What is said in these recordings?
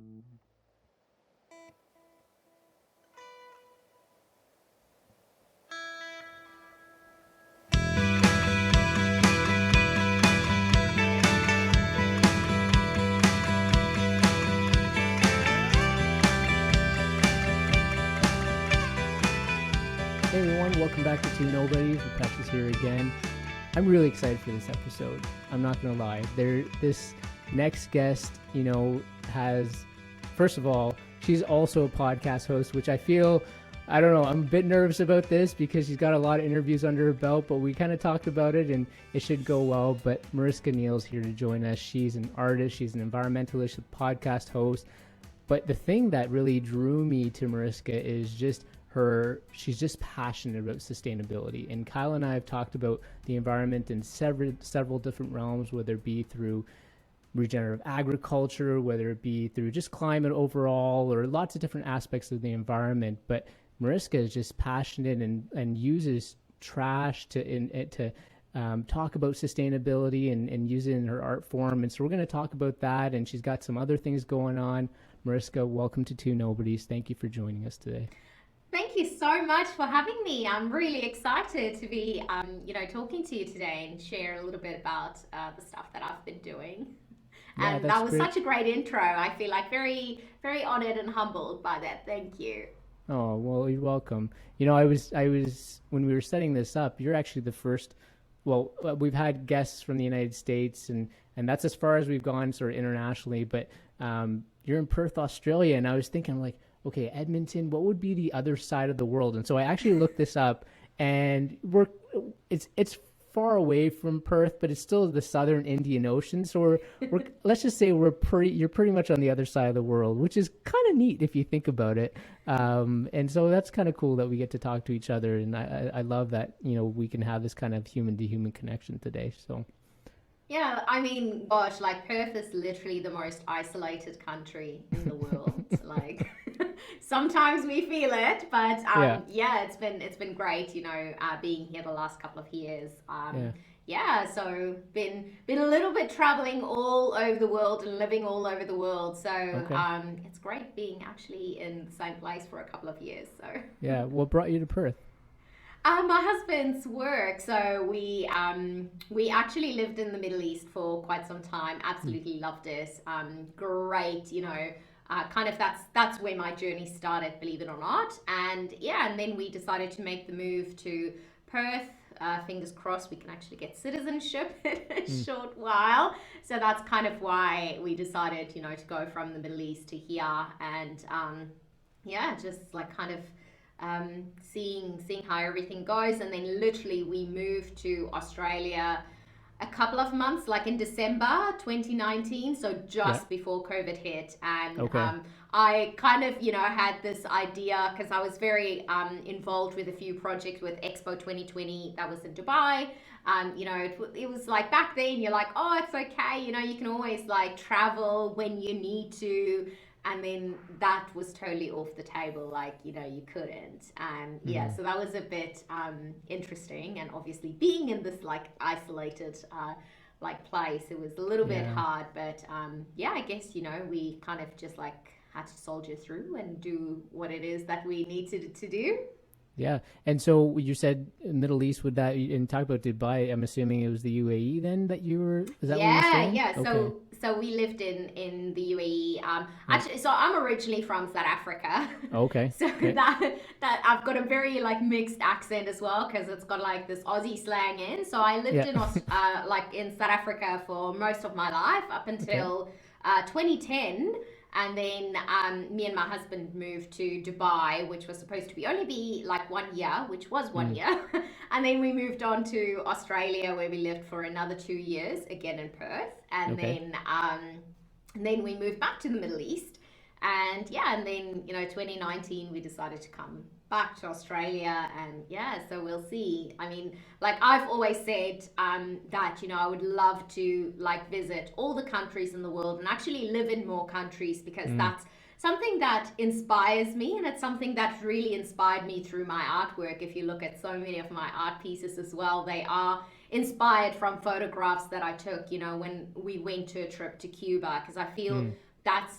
Hey everyone, welcome back to Two Nobodies. Rupesh is here again. I'm really excited for this episode. I'm not gonna lie. This next guest, has, first of all, she's also a podcast host, which I feel, I don't know, I'm a bit nervous about this because she's got a lot of interviews under her belt, but we kind of talked about it and it should go well. But Mariska Nell's here to join us. She's an artist, she's an environmentalist, a podcast host. But the thing that really drew me to Mariska is just she's just passionate about sustainability. And Kyle and I have talked about the environment in several different realms, whether it be through regenerative agriculture, whether it be through just climate overall, or lots of different aspects of the environment. But Mariska is just passionate and uses trash to talk about sustainability and use it in her art form. And so we're going to talk about that. And she's got some other things going on. Mariska, welcome to Two Nobodies. Thank you for joining us today. Thank you so much for having me. I'm really excited to be, talking to you today and share a little bit about the stuff that I've been doing. Yeah, and that was great. such a great intro. I feel like very, very honored and humbled by that. Thank you. Oh, well, you're welcome. I was when we were setting this up, you're actually the first. Well, we've had guests from the United States, and that's as far as we've gone sort of internationally. But you're in Perth, Australia, and I was thinking like, okay, Edmonton, what would be the other side of the world? And so I actually looked this up, and it's far away from Perth, but it's still the southern Indian Ocean. So we're let's just say you're pretty much on the other side of the world, which is kind of neat if you think about it. And so that's kind of cool that we get to talk to each other, and I love that we can have this kind of human to human connection today. So. Yeah, I mean, gosh, like Perth is literally the most isolated country in the world. Like sometimes we feel it, but it's been great, being here the last couple of years. So been a little bit traveling all over the world and living all over the world. So it's great being actually in the same place for a couple of years. So yeah, what brought you to Perth? My husband's work. So we actually lived in the Middle East for quite some time. Absolutely loved it. Great, kind of that's where my journey started, believe it or not. And then we decided to make the move to Perth. Fingers crossed we can actually get citizenship in a short while. So that's kind of why we decided, to go from the Middle East to here, and just like kind of seeing how everything goes. And then literally we moved to Australia a couple of months, like in December 2019, so just before COVID hit. And I kind of had this idea because I was very involved with a few projects with Expo 2020 that was in Dubai. It was like back then you're like, oh, it's okay, you can always like travel when you need to. And then that was totally off the table, like, you couldn't. And so that was a bit interesting. And obviously being in this like isolated place, it was a little bit hard. But I guess, we kind of just like had to soldier through and do what it is that we needed to do. Yeah. And so you said Middle East, would that, and talk about Dubai, I'm assuming it was the UAE then that you were, is that what you're saying? Yeah. Okay. So we lived in the UAE. Actually, so I'm originally from South Africa. Okay. So that I've got a very like mixed accent as well, because it's got like this Aussie slang in. So I lived in South Africa for most of my life up until 2010. And then me and my husband moved to Dubai, which was supposed to only be like 1 year, which was 1 year. And then we moved on to Australia, where we lived for another 2 years, again in Perth. And then we moved back to the Middle East. And then 2019 we decided to come back to Australia, and so we'll see. I mean, like I've always said that I would love to like visit all the countries in the world and actually live in more countries, because that's something that inspires me, and it's something that really inspired me through my artwork. If you look at so many of my art pieces as well, they are inspired from photographs that I took when we went to a trip to Cuba, because I feel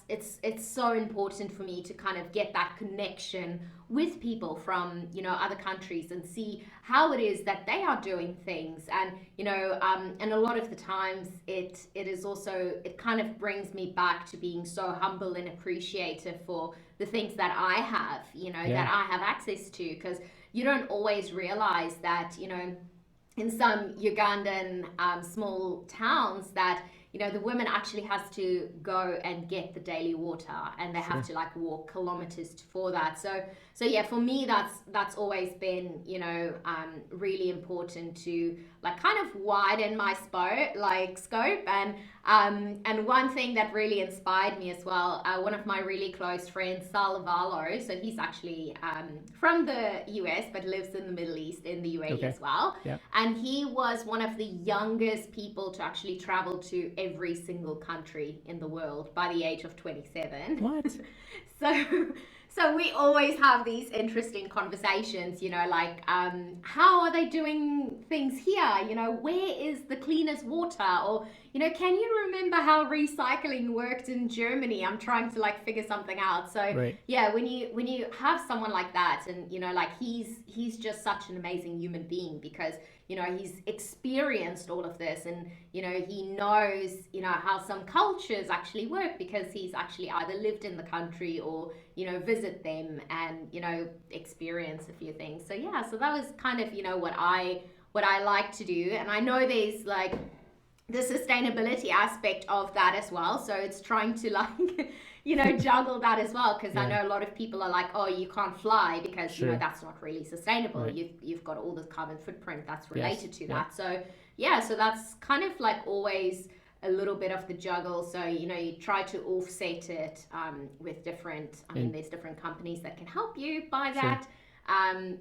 it's so important for me to kind of get that connection with people from, you know, other countries and see how it is that they are doing things. And you know, and a lot of the times it is also, it kind of brings me back to being so humble and appreciative for the things that I have, you know, Yeah. that I have access to, because you don't always realize that, you know, in some Ugandan small towns, that, you know, the woman actually has to go and get the daily water, and they have Sure. to like walk kilometers for that. So yeah, for me that's always been, you know, really important to like kind of widen my scope. And one thing that really inspired me as well, one of my really close friends, Salavalo, so he's actually from the US but lives in the Middle East, in the UAE Okay. as well. Yeah. And he was one of the youngest people to actually travel to every single country in the world by the age of 27. What? So so we always have these interesting conversations, you know, like how are they doing things here, you know, where is the cleanest water, or you know, can you remember how recycling worked in Germany? I'm trying to like figure something out. So Right. yeah, when you have someone like that, and you know, like he's just such an amazing human being, because you know, he's experienced all of this, and you know, he knows, you know, how some cultures actually work, because he's actually either lived in the country or, you know, visit them and, you know, experience a few things. So yeah, so that was kind of, you know, what I like to do. And I know there's like the sustainability aspect of that as well, so it's trying to like you know, juggle that as well, because I Yeah. know a lot of people are like, oh, you can't fly because you know, Sure. that's not really sustainable. Right. You've got all the carbon footprint that's Yes. related to Yeah. that. So yeah, so that's kind of like always a little bit of the juggle. So you know, you try to offset it with different, I mean, And there's different companies that can help you by sure. that.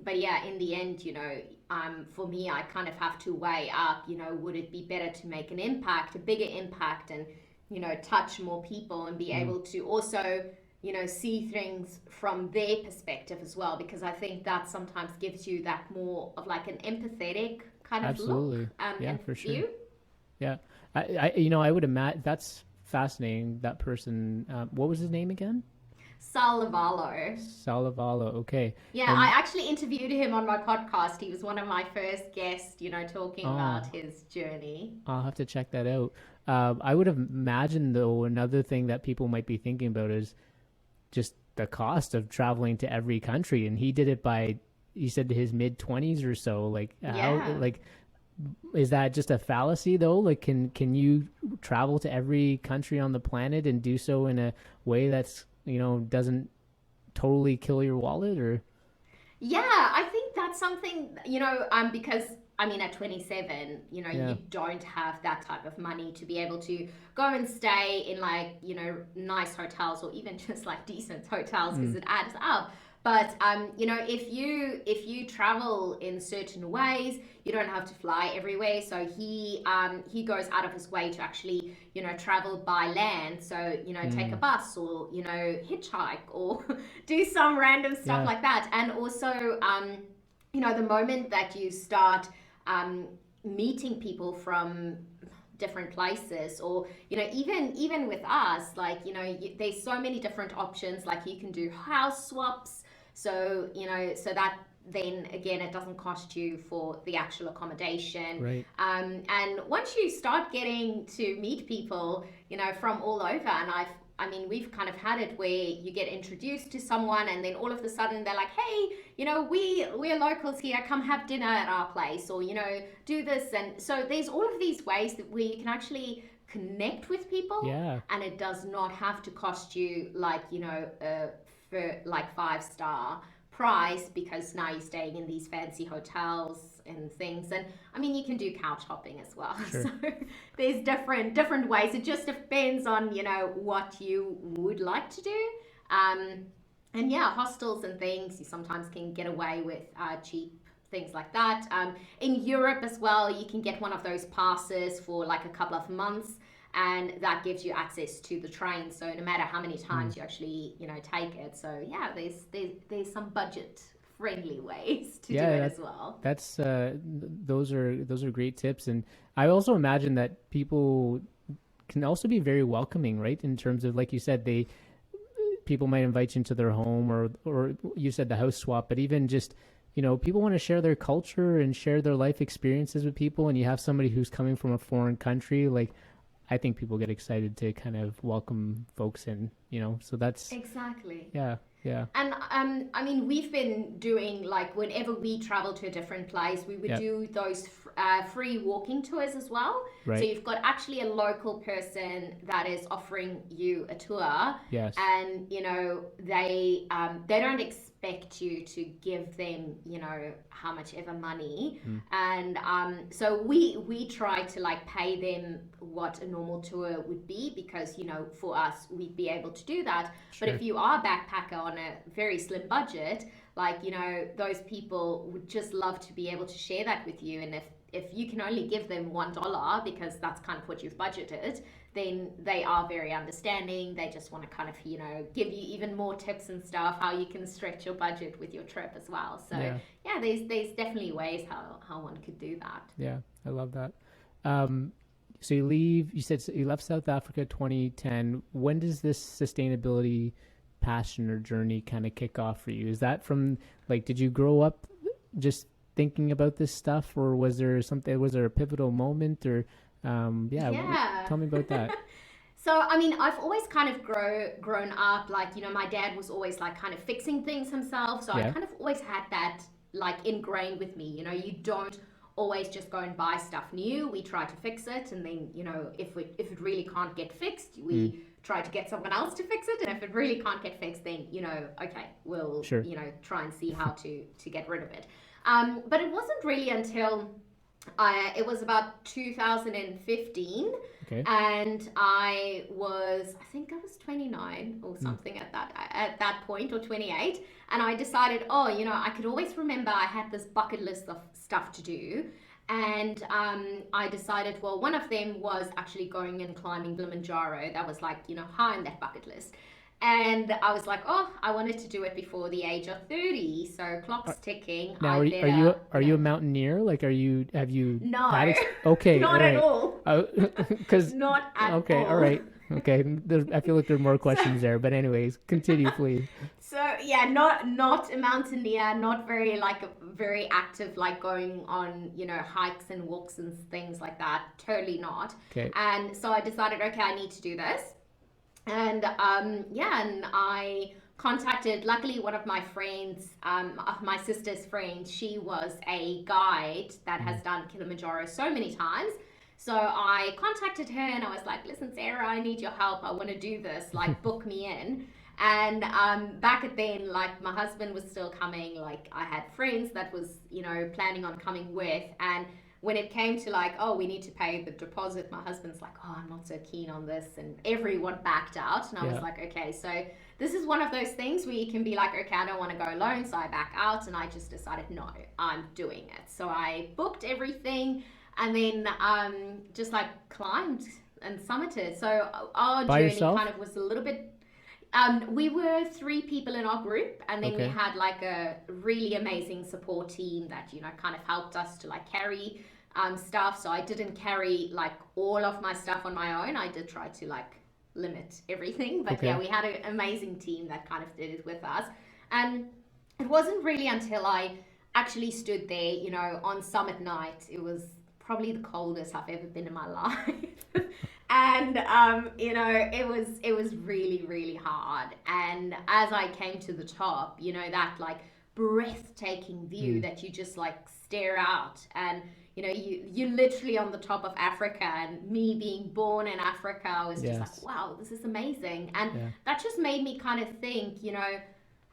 But yeah, in the end, you know, for me, I kind of have to weigh up, you know, would it be better to make an impact, a bigger impact, and, you know, touch more people, and be Mm. able to also, you know, see things from their perspective as well, because I think that sometimes gives you that more of like an empathetic kind of look Absolutely. Yeah, and for sure. view. Yeah. You know, I would imagine that's fascinating. That person, what was his name again? Salavalo. Salavalo. Okay. Yeah, I And actually interviewed him on my podcast. He was one of my first guests, you know, talking about oh, his journey. I'll have to check that out. I would imagine, though, another thing that people might be thinking about is just the cost of traveling to every country. And he did it by, he said, his mid 20s or so. Like, how, Yeah. like, is that just a fallacy, though? Like, can you travel to every country on the planet and do so in a way that's, you know, doesn't totally kill your wallet? Or Yeah, I think that's something, you know, because I mean, at 27, you know, yeah. you don't have that type of money to be able to go and stay in like, you know, nice hotels, or even just like decent hotels, because Mm, it adds up. But you know, if you travel in certain ways, you don't have to fly everywhere. So he goes out of his way to actually, you know, travel by land. So you know, take a mm, bus, or you know, hitchhike, or do some random stuff yeah. like that. And also, you know, the moment that you start um, meeting people from different places, or you know, even with us, like you know, there's so many different options, like you can do house swaps, so you know, so that then again, it doesn't cost you for the actual accommodation. Right. And once you start getting to meet people, you know, from all over, and I mean, we've kind of had it where you get introduced to someone, and then all of a sudden they're like, "Hey, you know, we're locals here. Come have dinner at our place, or you know, do this." And so there's all of these ways that where you can actually connect with people, Yeah. and it does not have to cost you like, you know, for like 5-star price, because now you're staying in these fancy hotels and things. And I mean, you can do couch hopping as well. Sure. So there's different ways. It just depends on, you know, what you would like to do. um and yeah, hostels and things, you sometimes can get away with cheap things like that. In Europe as well, you can get one of those passes for like a couple of months, and that gives you access to the train, so no matter how many Mm. times you actually, you know, take it. So yeah, there's some budget friendly ways to do Yeah. it as well. That's those are great tips. And I also imagine that people can also be very welcoming, right? In terms of, like you said, people might invite you into their home, or you said the house swap, but even just, people want to share their culture and share their life experiences with people, and you have somebody who's coming from a foreign country, like, I think people get excited to kind of welcome folks in, so that's exactly. Yeah. And I mean, we've been doing, like, whenever we travel to a different place, we would do those free walking tours as well. Right. So you've got actually a local person that is offering you a tour. Yes. And they don't expect you to give them how much ever money. And so we try to, like, pay them what a normal tour would be, because for us, we'd be able to do that. Sure. But if you are a backpacker on a very slim budget, like, those people would just love to be able to share that with you. And if you can only give them $1, because that's kind of what you've budgeted, then they are very understanding. They just want to kind of give you even more tips and stuff, how you can stretch your budget with your trip as well. So yeah, there's definitely ways how one could do that. Yeah, I love that. So you said you left South Africa 2010. When does this sustainability passion or journey kind of kick off for you? Is that from, like, did you grow up just thinking about this stuff, or was there a pivotal moment, or tell me about that. So, I mean, I've always kind of grown up, like, my dad was always, like, kind of fixing things himself. So I kind of always had that, like, ingrained with me. You don't always just go and buy stuff new. We try to fix it, and then if it really can't get fixed, we try to get someone else to fix it. And if it really can't get fixed, then okay, we'll try and see how to get rid of it. But it wasn't really until it was about 2015, and I think I was 29 or something at that point, or 28, and I decided, I could always remember I had this bucket list of stuff to do, and I decided, well, one of them was actually going and climbing Kilimanjaro. That was, like, high on that bucket list. And I was like, I wanted to do it before the age of 30. So clock's ticking. Now, are you a mountaineer? Like, have you? No. Okay. Not right. at all. Because not at all. Okay. All right. Okay. I feel like there are more questions there, but anyways, continue, please. So yeah, not a mountaineer, not very active, like going on, hikes and walks and things like that. Totally not. Okay. And so I decided, okay, I need to do this. And and I contacted, luckily, one of my friends, my sister's friend. She was a guide that has done Kilimanjaro so many times. So I contacted her and I was like, listen, Sarah, I need your help. I want to do this, like, book me in. And back then, like, my husband was still coming. Like, I had friends that was, planning on coming with. And when it came to, like, we need to pay the deposit, my husband's like, I'm not so keen on this. And everyone backed out. And I was like, okay, so this is one of those things where you can be like, okay, I don't want to go alone. So I back out, and I just decided, no, I'm doing it. So I booked everything, and then just, like, climbed and summited. So our By journey yourself? kind of was a little bit... we were 3 people in our group, and then we had, like, a really amazing support team that, kind of helped us to, like, carry stuff. So I didn't carry, like, all of my stuff on my own. I did try to, like, limit everything. But yeah, we had an amazing team that kind of did it with us. And it wasn't really until I actually stood there, on summit night. It was probably the coldest I've ever been in my life. And it was really, really hard. And as I came to the top, that, like, breathtaking view that you just, like, stare out, and you're literally on the top of Africa. And me being born in Africa, I was just like, wow, this is amazing. And that just made me kind of think,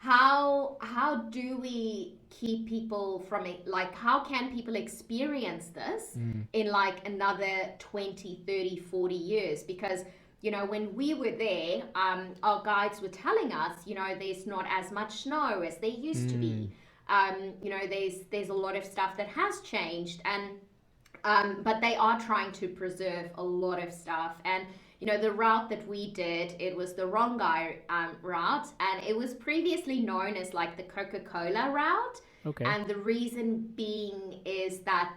how do we keep people from it? Like, how can people experience this in, like, another 20, 30, 40 years? Because, when we were there, our guides were telling us, there's not as much snow as there used to be. There's a lot of stuff that has changed, and but they are trying to preserve a lot of stuff. And the route that we did, it was the Rongai route, and it was previously known as, like, the Coca-Cola route. Okay. And the reason being is that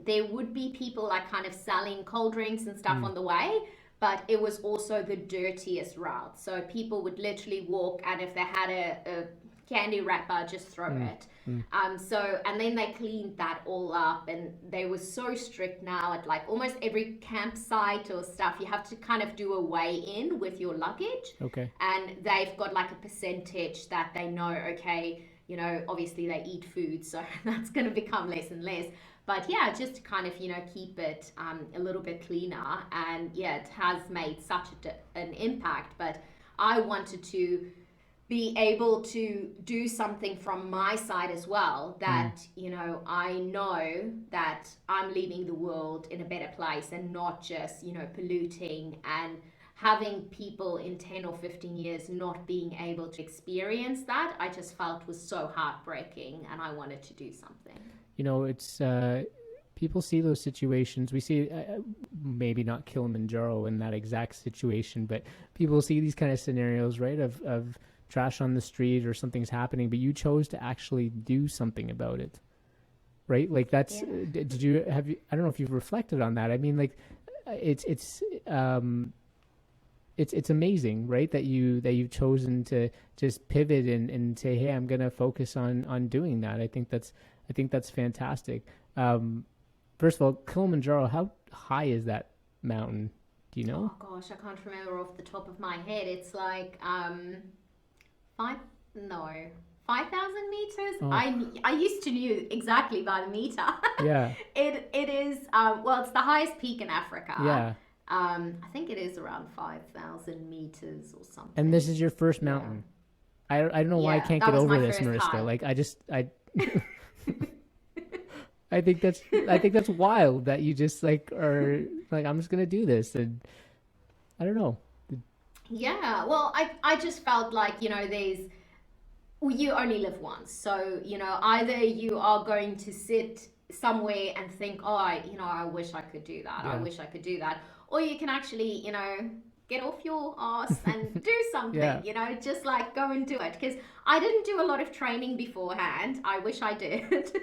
there would be people, like, kind of selling cold drinks and stuff on the way, but it was also the dirtiest route. So people would literally walk, and if they had a candy wrapper, just throw it. And then they cleaned that all up, and they were so strict now at like almost every campsite or stuff. You have to kind of do a weigh in with your luggage. Okay. And they've got like a percentage that they know, okay, obviously they eat food, so that's going to become less and less. But yeah, just to kind of, keep it a little bit cleaner. And yeah, it has made such an impact. But I wanted to be able to do something from my side as well, that, I know that I'm leaving the world in a better place, and not just, polluting and having people in 10 or 15 years not being able to experience that. I just felt was so heartbreaking, and I wanted to do something. It's people see those situations. We see maybe not Kilimanjaro in that exact situation, but people see these kind of scenarios, right, of trash on the street or something's happening, but you chose to actually do something about it, right? Like that's I don't know if you've reflected on that. I mean, like it's amazing, right, that you've chosen to just pivot and say, hey, I'm gonna focus on doing that. I think that's fantastic. First of all, Kilimanjaro, how high is that mountain? Do you know? Oh gosh, I can't remember off the top of my head. It's like 5,000 meters. Oh. I used to knew exactly by the meter. Yeah. It is it's the highest peak in Africa. Yeah. I think it is around 5,000 meters or something. And this is your first mountain. Yeah. I don't know why I can't get over this, Mariska. Time. Like I think that's wild that you just like are like, I'm just gonna do this, and I don't know. Yeah, well, I just felt like, you only live once. So, either you are going to sit somewhere and think, oh, I wish I could do that. Yeah. I wish I could do that. Or you can actually, get off your ass and do something, just like go and do it. Because I didn't do a lot of training beforehand. I wish I did.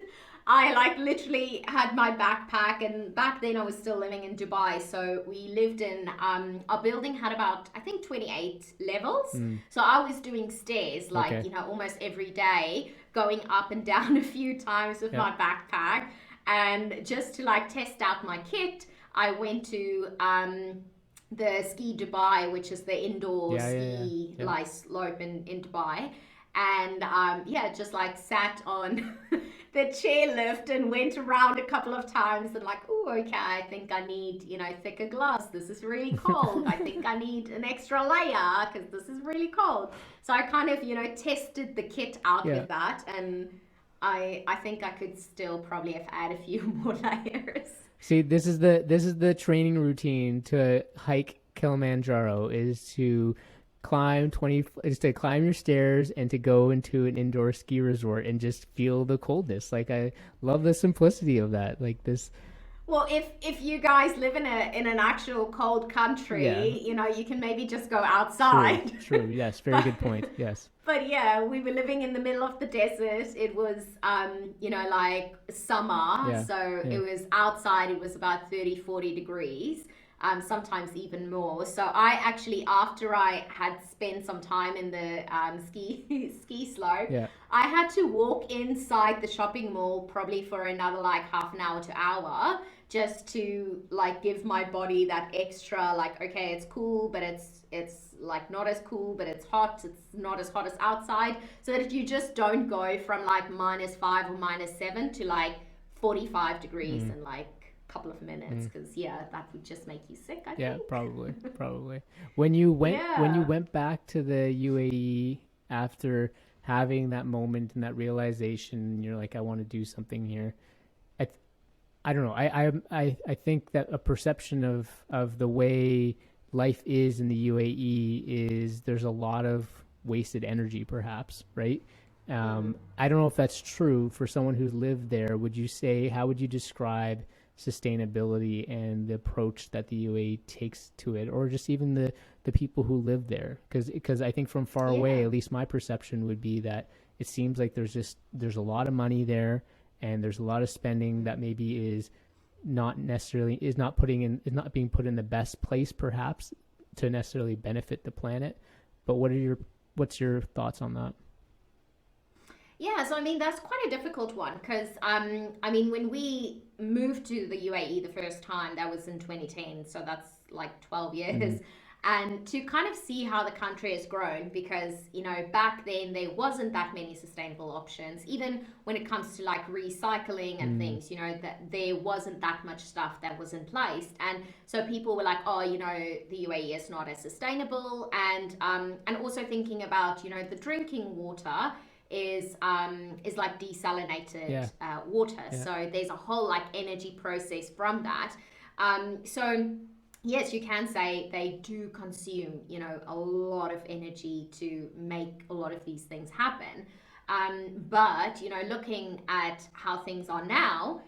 I like literally had my backpack, and back then I was still living in Dubai. So we lived in, our building had about, I think 28 levels. So I was doing stairs like, almost every day, going up and down a few times with my backpack. And just to like test out my kit, I went to the Ski Dubai, which is the indoor ski like slope in Dubai. And just like sat on the chairlift and went around a couple of times and like, oh, okay, I think I need, thicker gloves. This is really cold. I think I need an extra layer because this is really cold. So I kind of, tested the kit out with that. And I think I could still probably have added a few more layers. See, this is the training routine to hike Kilimanjaro, is to climb your stairs and to go into an indoor ski resort and just feel the coldness. Like, I love the simplicity of that. Like this. Well, if you guys live in an actual cold country, you can maybe just go outside. True. Yes. Very good point. Yes. But yeah, we were living in the middle of the desert. It was, like summer. Yeah. So it was outside. It was about 30, 40 degrees. Sometimes even more. So I actually, after I had spent some time in the ski slope, I had to walk inside the shopping mall probably for another like half an hour to hour, just to like give my body that extra like, okay, it's cool, but it's like not as cool, but it's hot. It's not as hot as outside, so that you just don't go from like -5 or -7 to like 45 degrees in like couple of minutes, because that would just make you sick, I think. Probably. When you went back to the UAE after having that moment and that realization, you're like, I want to do something here. I don't know. I think that a perception of the way life is in the UAE is there's a lot of wasted energy, perhaps, right? I don't know if that's true for someone who's lived there. How would you describe sustainability and the approach that the UAE takes to it, or just even the people who live there? Because I think from far away, at least my perception would be that it seems like there's a lot of money there, and there's a lot of spending that maybe is is not being put in the best place perhaps to necessarily benefit the planet. But what's your thoughts on that? Yeah, so I mean that's quite a difficult one because I mean when we moved to the UAE the first time, that was in 2010, so that's like 12 years. And to kind of see how the country has grown, because back then there wasn't that many sustainable options, even when it comes to like recycling and things, that there wasn't that much stuff that was in place. And so people were like, oh, the UAE is not as sustainable. And also thinking about the drinking water is like desalinated water. So there's a whole like energy process from that. So yes, you can say they do consume, a lot of energy to make a lot of these things happen. But, looking at how things are now,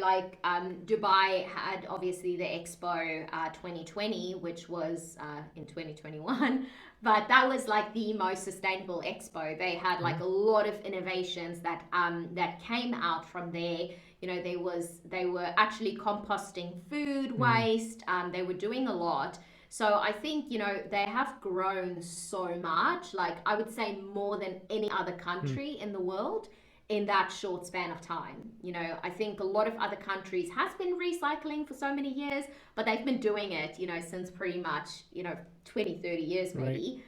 like Dubai had obviously the Expo 2020, which was in 2021, but that was like the most sustainable expo. They had like a lot of innovations that came out from there. They were actually composting food waste. They were doing a lot. So I think, they have grown so much, like I would say more than any other country in the world in that short span of time. I think a lot of other countries has been recycling for so many years, but they've been doing it, since pretty much, 20, 30 years maybe,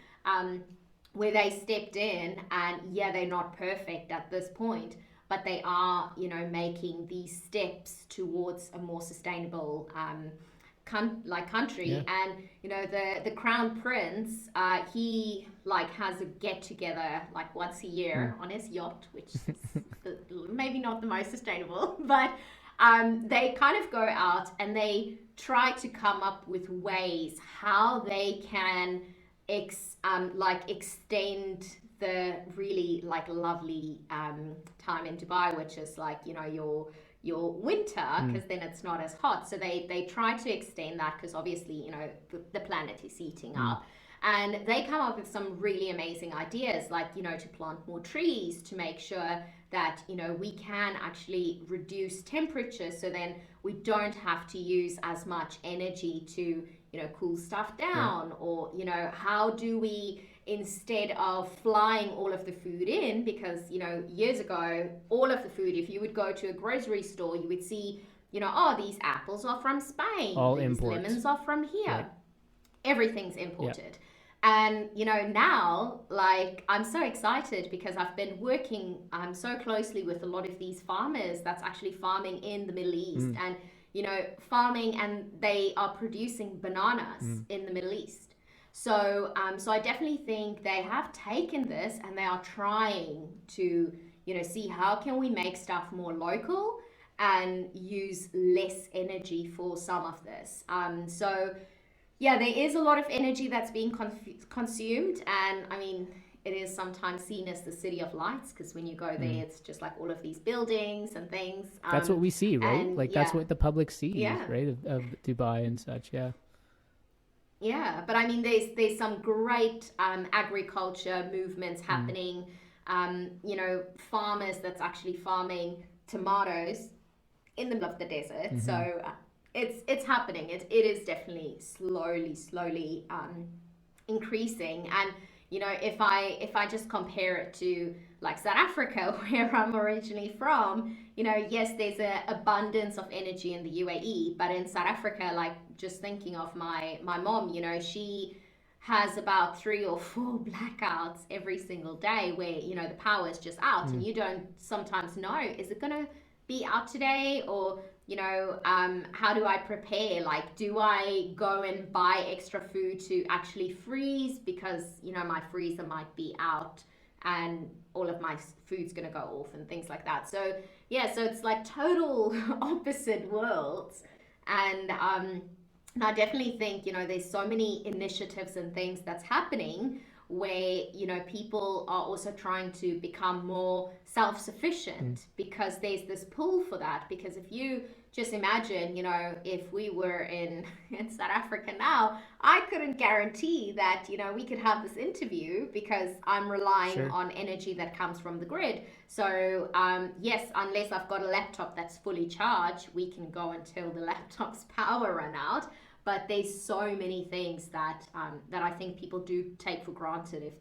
where they stepped in, and yeah, they're not perfect at this point, but they are, making these steps towards a more sustainable country. And the crown prince, he like has a get together like once a year on his yacht, which is maybe not the most sustainable, but they kind of go out and they try to come up with ways how they can extend the really like lovely time in Dubai, which is like your winter, because then it's not as hot. So they try to extend that, because obviously the planet is heating up, and they come up with some really amazing ideas, like to plant more trees to make sure that we can actually reduce temperature, so then we don't have to use as much energy to cool stuff down. Or how do we, instead of flying all of the food in, because years ago all of the food, if you would go to a grocery store, you would see oh, these apples are from Spain, all these imports. lemons are from here, everything's imported. And now, like, I'm so excited because I've been working so closely with a lot of these farmers that's actually farming in the Middle East, and farming, and they are producing bananas in the Middle East. So I definitely think they have taken this and they are trying to see how can we make stuff more local and use less energy for some of this. So yeah, there is a lot of energy that's being consumed, and I mean, it is sometimes seen as the city of lights, because when you go there, it's just like all of these buildings and things. That's what we see, right? And, like that's what the public sees, right, of Dubai and such. Yeah, but I mean, there's some great agriculture movements happening. Farmers that's actually farming tomatoes in the middle of the desert. So it's happening. It is definitely slowly increasing. And if I just compare it to like South Africa, where I'm originally from, yes, there's an abundance of energy in the UAE, but in South Africa, like just thinking of my mom, she has about 3 or 4 blackouts every single day where the power is just out, and you don't sometimes know, is it gonna be out today, or how do I prepare? Like, do I go and buy extra food to actually freeze, because my freezer might be out and all of my food's gonna go off and things like that. So yeah, so it's like total opposite worlds. And I definitely think there's so many initiatives and things that's happening where people are also trying to become more self-sufficient, because there's this pull for that. Because if you just imagine, if we were in in South Africa now, I couldn't guarantee that, we could have this interview because I'm relying Sure. on energy that comes from the grid. So, yes, unless I've got a laptop that's fully charged, we can go until the laptop's power run out. But there's so many things that I think people do take for granted if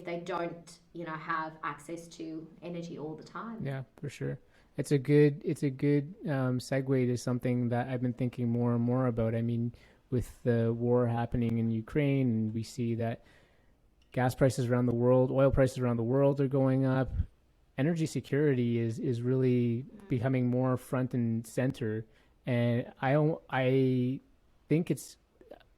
they don't, have access to energy all the time. Yeah, for sure. It's a good segue to something that I've been thinking more and more about. I mean, with the war happening in Ukraine, and we see that gas prices around the world, oil prices around the world are going up. Energy security is really becoming more front and center. And I think it's,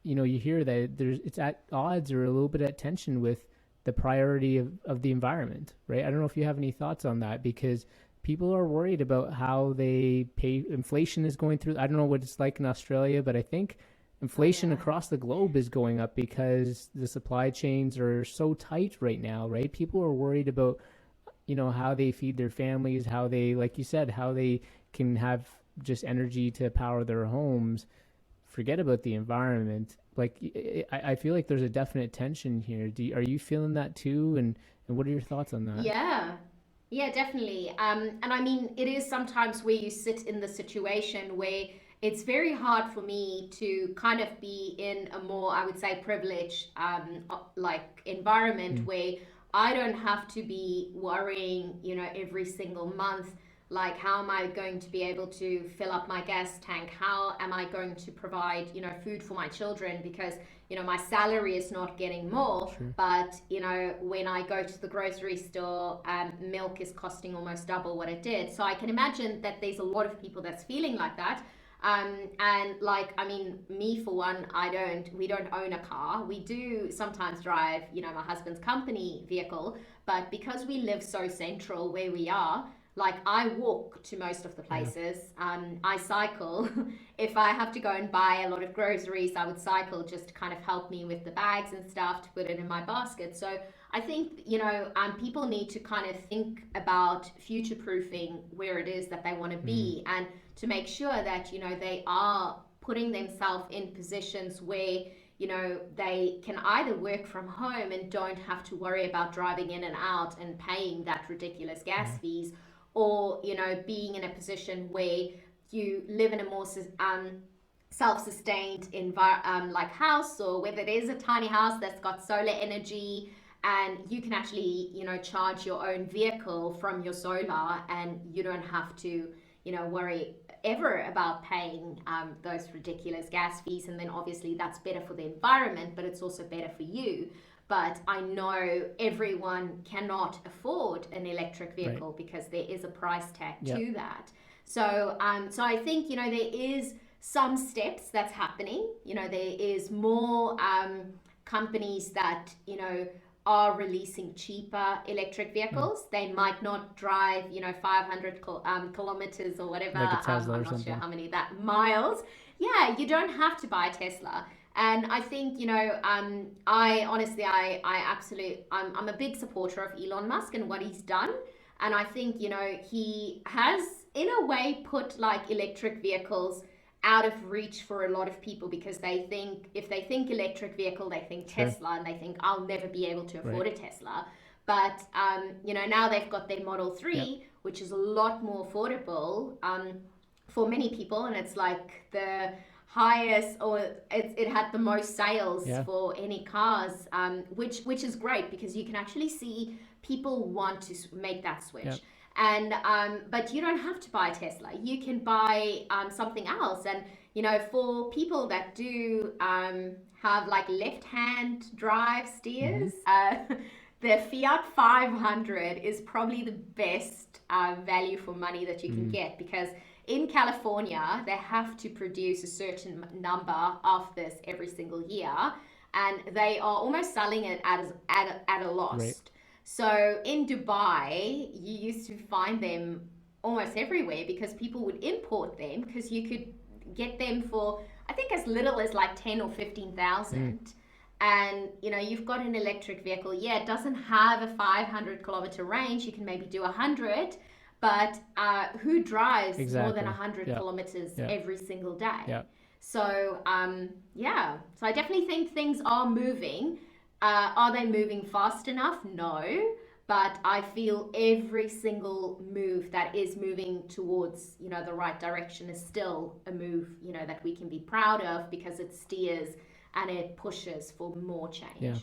you hear that it's at odds or a little bit at tension with the priority of the environment, right? I don't know if you have any thoughts on that, because people are worried about how they pay. Inflation is going through. I don't know what it's like in Australia, but I think inflation Yeah. across the globe is going up because the supply chains are so tight right now, right? People are worried about, how they feed their families, how they, like you said, how they can have just energy to power their homes. Forget about the environment. Like, I feel like there's a definite tension here. Are you feeling that too? And what are your thoughts on that? Yeah. Yeah, definitely. And I mean, it is sometimes where you sit in the situation where it's very hard for me to kind of be in a more, I would say, privileged, like environment Mm, where I don't have to be worrying, every single month, like how am I going to be able to fill up my gas tank? How am I going to provide, food for my children? Because, my salary is not getting more, sure. but, when I go to the grocery store, milk is costing almost double what it did. So I can imagine that there's a lot of people that's feeling like that. And like, I mean, me for one, we don't own a car. We do sometimes drive, my husband's company vehicle, but because we live so central where we are, like I walk to most of the Yeah. places. I cycle. If I have to go and buy a lot of groceries, I would cycle just to kind of help me with the bags and stuff to put it in my basket. So I think, people need to kind of think about future proofing where it is that they want to Mm, be, and to make sure that, they are putting themselves in positions where, they can either work from home and don't have to worry about driving in and out and paying that ridiculous gas yeah. fees, or, being in a position where you live in a more self-sustained like house, or whether it is a tiny house that's got solar energy and you can actually, charge your own vehicle from your solar, and you don't have to, worry ever about paying those ridiculous gas fees. And then obviously that's better for the environment, but it's also better for you. But I know everyone cannot afford an electric Right. vehicle because there is a price tag Yep. to that. So I think, there is some steps that's happening. There is more companies that, are releasing cheaper electric Mm. vehicles. They might not drive, 500 kilometers or whatever. Like a Tesla I'm or not sure something. how many that miles. Yeah, you don't have to buy a Tesla. And I think, I honestly, I absolutely, I'm a big supporter of Elon Musk and what he's done. And I think, he has, in a way, put like electric vehicles out of reach for a lot of people, because they think, if they think electric vehicle, they think Sure. Tesla, and they think I'll never be able to Right. afford a Tesla. But now they've got their Model Yep. 3, which is a lot more affordable for many people, and it's like the highest, or it had the most sales Yeah. for any cars, which is great because you can actually see people want to make that switch. Yep. And but you don't have to buy a Tesla. You can buy something else. And for people that do have like left-hand drive Mm-hmm. steers, the Fiat 500 is probably the best value for money that you can Mm. get, because in California they have to produce a certain number of this every single year, and they are almost selling it at a Right. loss. So in Dubai, you used to find them almost everywhere because people would import them, because you could get them for, I think, as little as like 10 or Mm. 15,000. And you've got an electric vehicle. Yeah, it doesn't have a 500 kilometer range. You can maybe do 100, but who drives more than Exactly. 100 Yeah. kilometers Yeah. every single day? Yeah. So, yeah, so I definitely think things are moving. Are they moving fast enough? No. But I feel every single move that is moving towards, the right direction is still a move, that we can be proud of because it steers and it pushes for more Yeah.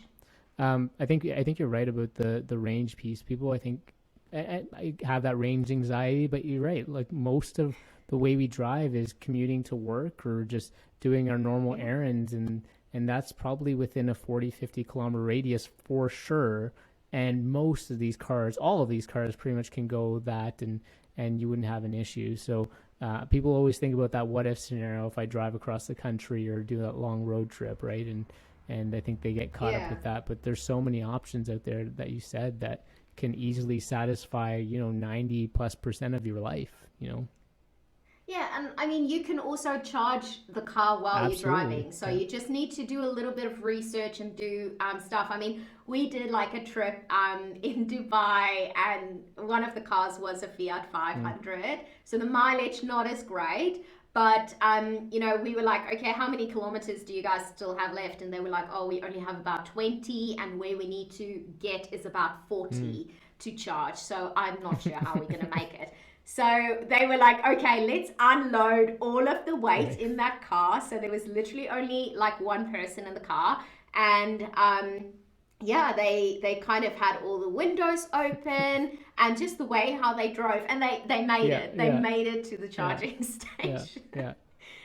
change. I think you're right about the range piece. People, I think, I have that range anxiety, but you're right. Like most of the way we drive is commuting to work or just doing our normal Yeah. errands, and that's probably within a 40, 50 kilometer radius for sure. And most of these cars, all of these cars, pretty much can go that, and you wouldn't have an issue. So people always think about that what if scenario if I drive across the country or do that long road trip, right? And I think they get caught up Yeah. with that. But there's so many options out there that you said that can easily satisfy 90+% of your life. Yeah, and I mean, you can also charge the car while you're Absolutely. driving. So Yeah. you just need to do a little bit of research and do stuff. I mean, we did like a trip in Dubai, and one of the cars was a Fiat Mm. 500. So the mileage not as great. But we were like, okay, how many kilometers do you guys still have left? And they were like, oh, we only have about 20, and where we need to get is about Mm. 40 to charge. So I'm not sure how we're gonna make it. So they were like, okay, let's unload all of the weight Right. in that car. So there was literally only like one person in the car. And yeah, they kind of had all the windows open and just the way how they drove. And they made Yeah. it. They Yeah. made it to the Yeah. charging Yeah. station. Yeah.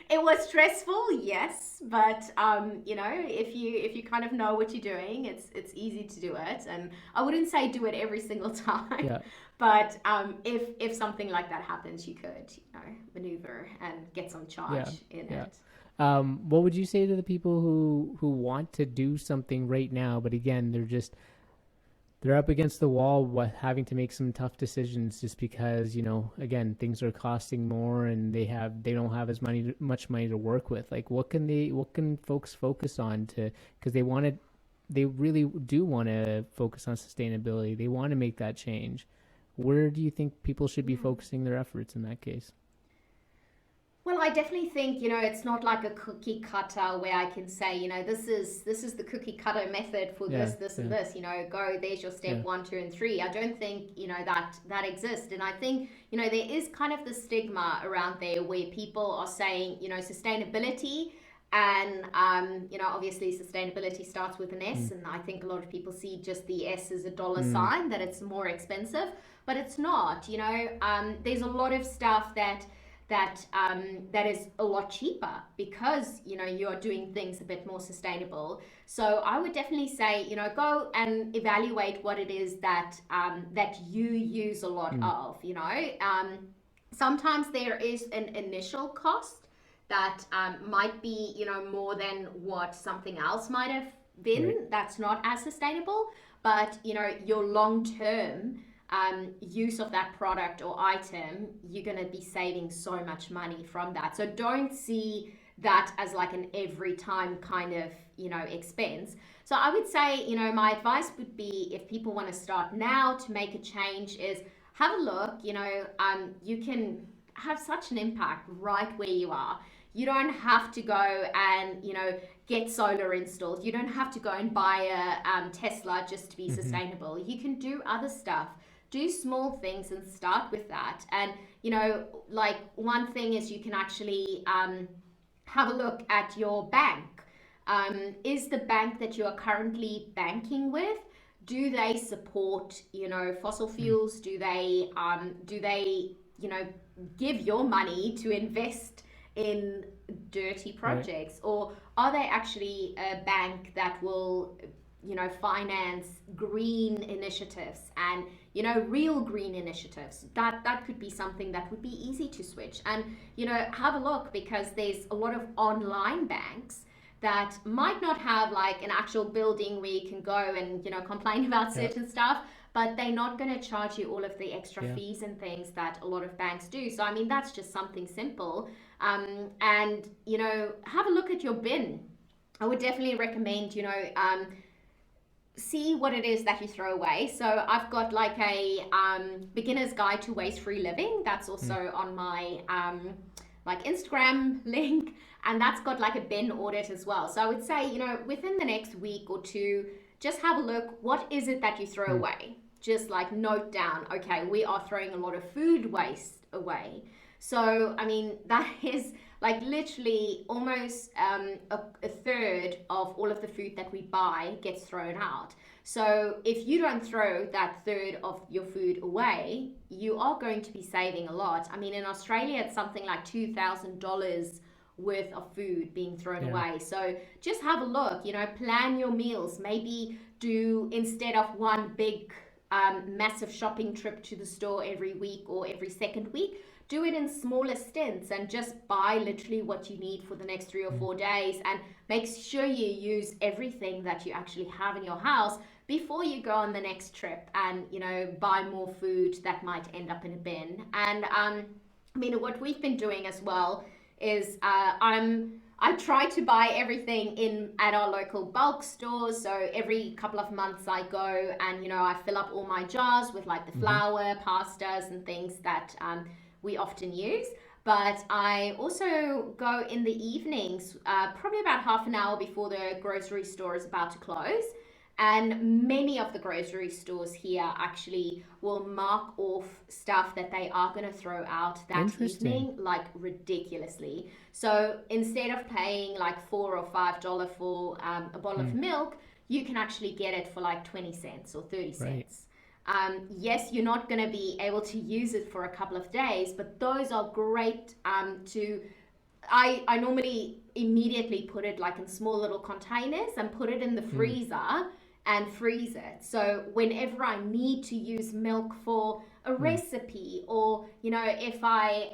It was stressful, yes, but if you kind of know what you're doing, it's easy to do it. And I wouldn't say do it every single time, Yeah. but if something like that happens, you could maneuver and get some charge in Yeah. it. What would you say to the people who want to do something right now, but again, they're up against the wall, having to make some tough decisions just because again, things are costing more and they don't have as much money to work with. Like, what can folks focus on because they really do want to focus on sustainability. They want to make that change. Where do you think people should be Mm. focusing their efforts in that case? Well, I definitely think, it's not like a cookie cutter where I can say, this is the cookie cutter method for Yeah. this, Yeah. and this, go, there's your step Yeah. 1, 2, and 3. I don't think, that exists. And I think, there is kind of the stigma around there where people are saying, sustainability and, obviously sustainability starts with an S. Mm. And I think a lot of people see just the S as a dollar Mm. sign, that it's more expensive, but it's not, there's a lot of stuff that is a lot cheaper because you're doing things a bit more sustainable. So I would definitely say go and evaluate what it is that you use a lot Mm. of. Sometimes there is an initial cost that might be more than what something else might have been. Right. That's not as sustainable, but your long term use of that product or item, you're going to be saving so much money from that. So don't see that as like an every time kind of expense. So I would say my advice would be, if people want to start now to make a change, is have a look. You can have such an impact right where you are. You don't have to go and get solar installed. You don't have to go and buy a Tesla just to be Mm-hmm. sustainable. You can do other stuff. Do small things and start with that. And like one thing is, you can actually have a look at your bank. Is the bank that you are currently banking with, do they support fossil Mm. fuels? Do they give your money to invest in dirty Right. projects, or are they actually a bank that will finance green initiatives and real green initiatives? That could be something that would be easy to switch. And have a look, because there's a lot of online banks that might not have like an actual building where you can go and complain about Yeah. certain stuff, but they're not going to charge you all of the extra Yeah. fees and things that a lot of banks do. So I mean, that's just something simple. And have a look at your bin. I would definitely recommend see what it is that you throw away. So I've got like a beginner's guide to waste-free living. That's also on my like Instagram link, and that's got like a bin audit as well. So I would say, within the next week or two, just have a look. What is it that you throw away? Just like note down, okay, we are throwing a lot of food waste away. So, I mean, that is like literally almost a third of all of the food that we buy gets thrown out. So if you don't throw that third of your food away, you are going to be saving a lot. I mean, in Australia, it's something like $2,000 worth of food being thrown away. So just have a look, plan your meals. Maybe do, instead of one big massive shopping trip to the store every week or every second week, do it in smaller stints and just buy literally what you need for the next 3 or 4 days, and make sure you use everything that you actually have in your house before you go on the next trip and buy more food that might end up in a bin. And I mean, what we've been doing as well is I try to buy everything in at our local bulk stores. So every couple of months I go and I fill up all my jars with like the flour, pastas and things that we often use. But I also go in the evenings, probably about half an hour before the grocery store is about to close. And many of the grocery stores here actually will mark off stuff that they are going to throw out that evening, like ridiculously. So instead of paying like $4 or $5 for a bottle of milk, you can actually get it for like 20 cents or 30 cents. Yes, you're not going to be able to use it for a couple of days, but those are great I normally immediately put it like in small little containers and put it in the freezer and freeze it. So whenever I need to use milk for a recipe, or if I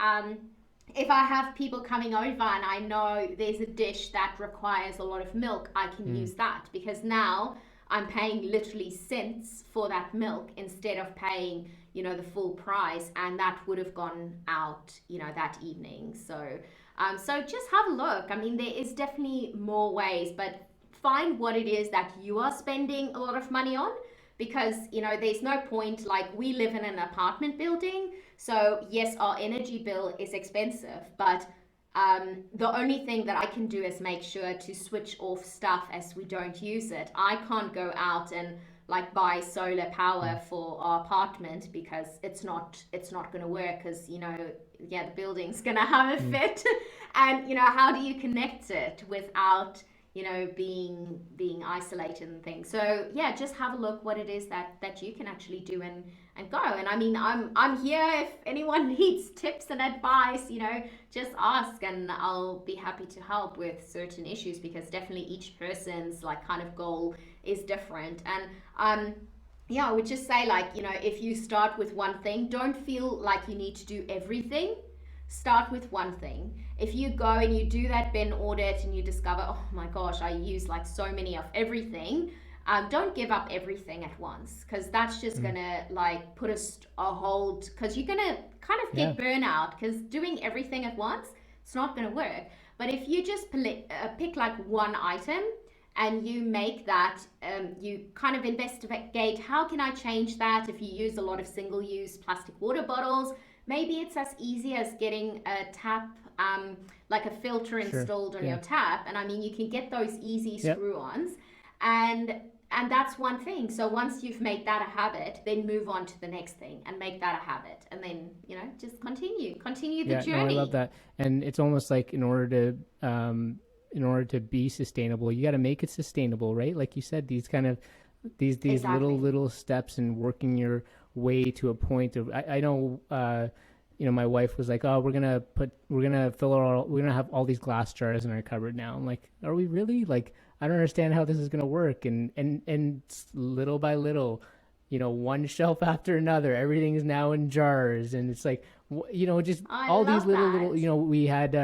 have people coming over and I know there's a dish that requires a lot of milk, I can use that, because now I'm paying literally cents for that milk instead of paying, the full price, and that would have gone out, that evening. So just have a look. I mean, there is definitely more ways, but find what it is that you are spending a lot of money on, because, there's no point, like we live in an apartment building. So yes, our energy bill is expensive, but the only thing that I can do is make sure to switch off stuff as we don't use it. I can't go out and like buy solar power for our apartment, because it's not going to work, because the building's going to have a fit. And how do you connect it without being isolated and things? So yeah, just have a look what it is that you can actually do and go. And I mean, I'm here if anyone needs tips and advice, just ask, and I'll be happy to help with certain issues, because definitely each person's like kind of goal is different. And I would just say, like, if you start with one thing, don't feel like you need to do everything. Start with one thing. If you go and you do that bin audit and you discover, oh my gosh, I use like so many of everything, don't give up everything at once, because that's just gonna like put a hold, because you're gonna kind of get burnout, because doing everything at once, it's not gonna work. But if you just pick like one item and you make that, you kind of investigate, how can I change that? If you use a lot of single-use plastic water bottles, maybe it's as easy as getting a tap, like a filter installed on your tap. And I mean, you can get those easy screw-ons, and that's one thing. So once you've made that a habit, then move on to the next thing and make that a habit, and then just continue the journey. No, I love that. And it's almost like in order to be sustainable, you got to make it sustainable, right? Like you said, these kind of these Exactly. little steps, and working your way to a point of, I know, my wife was like, oh, we're gonna have all these glass jars in our cupboard now. I'm like, are we really? Like, I don't understand how this is gonna work. And little by little, one shelf after another, everything is now in jars. And it's like, just I all these love little, that. we had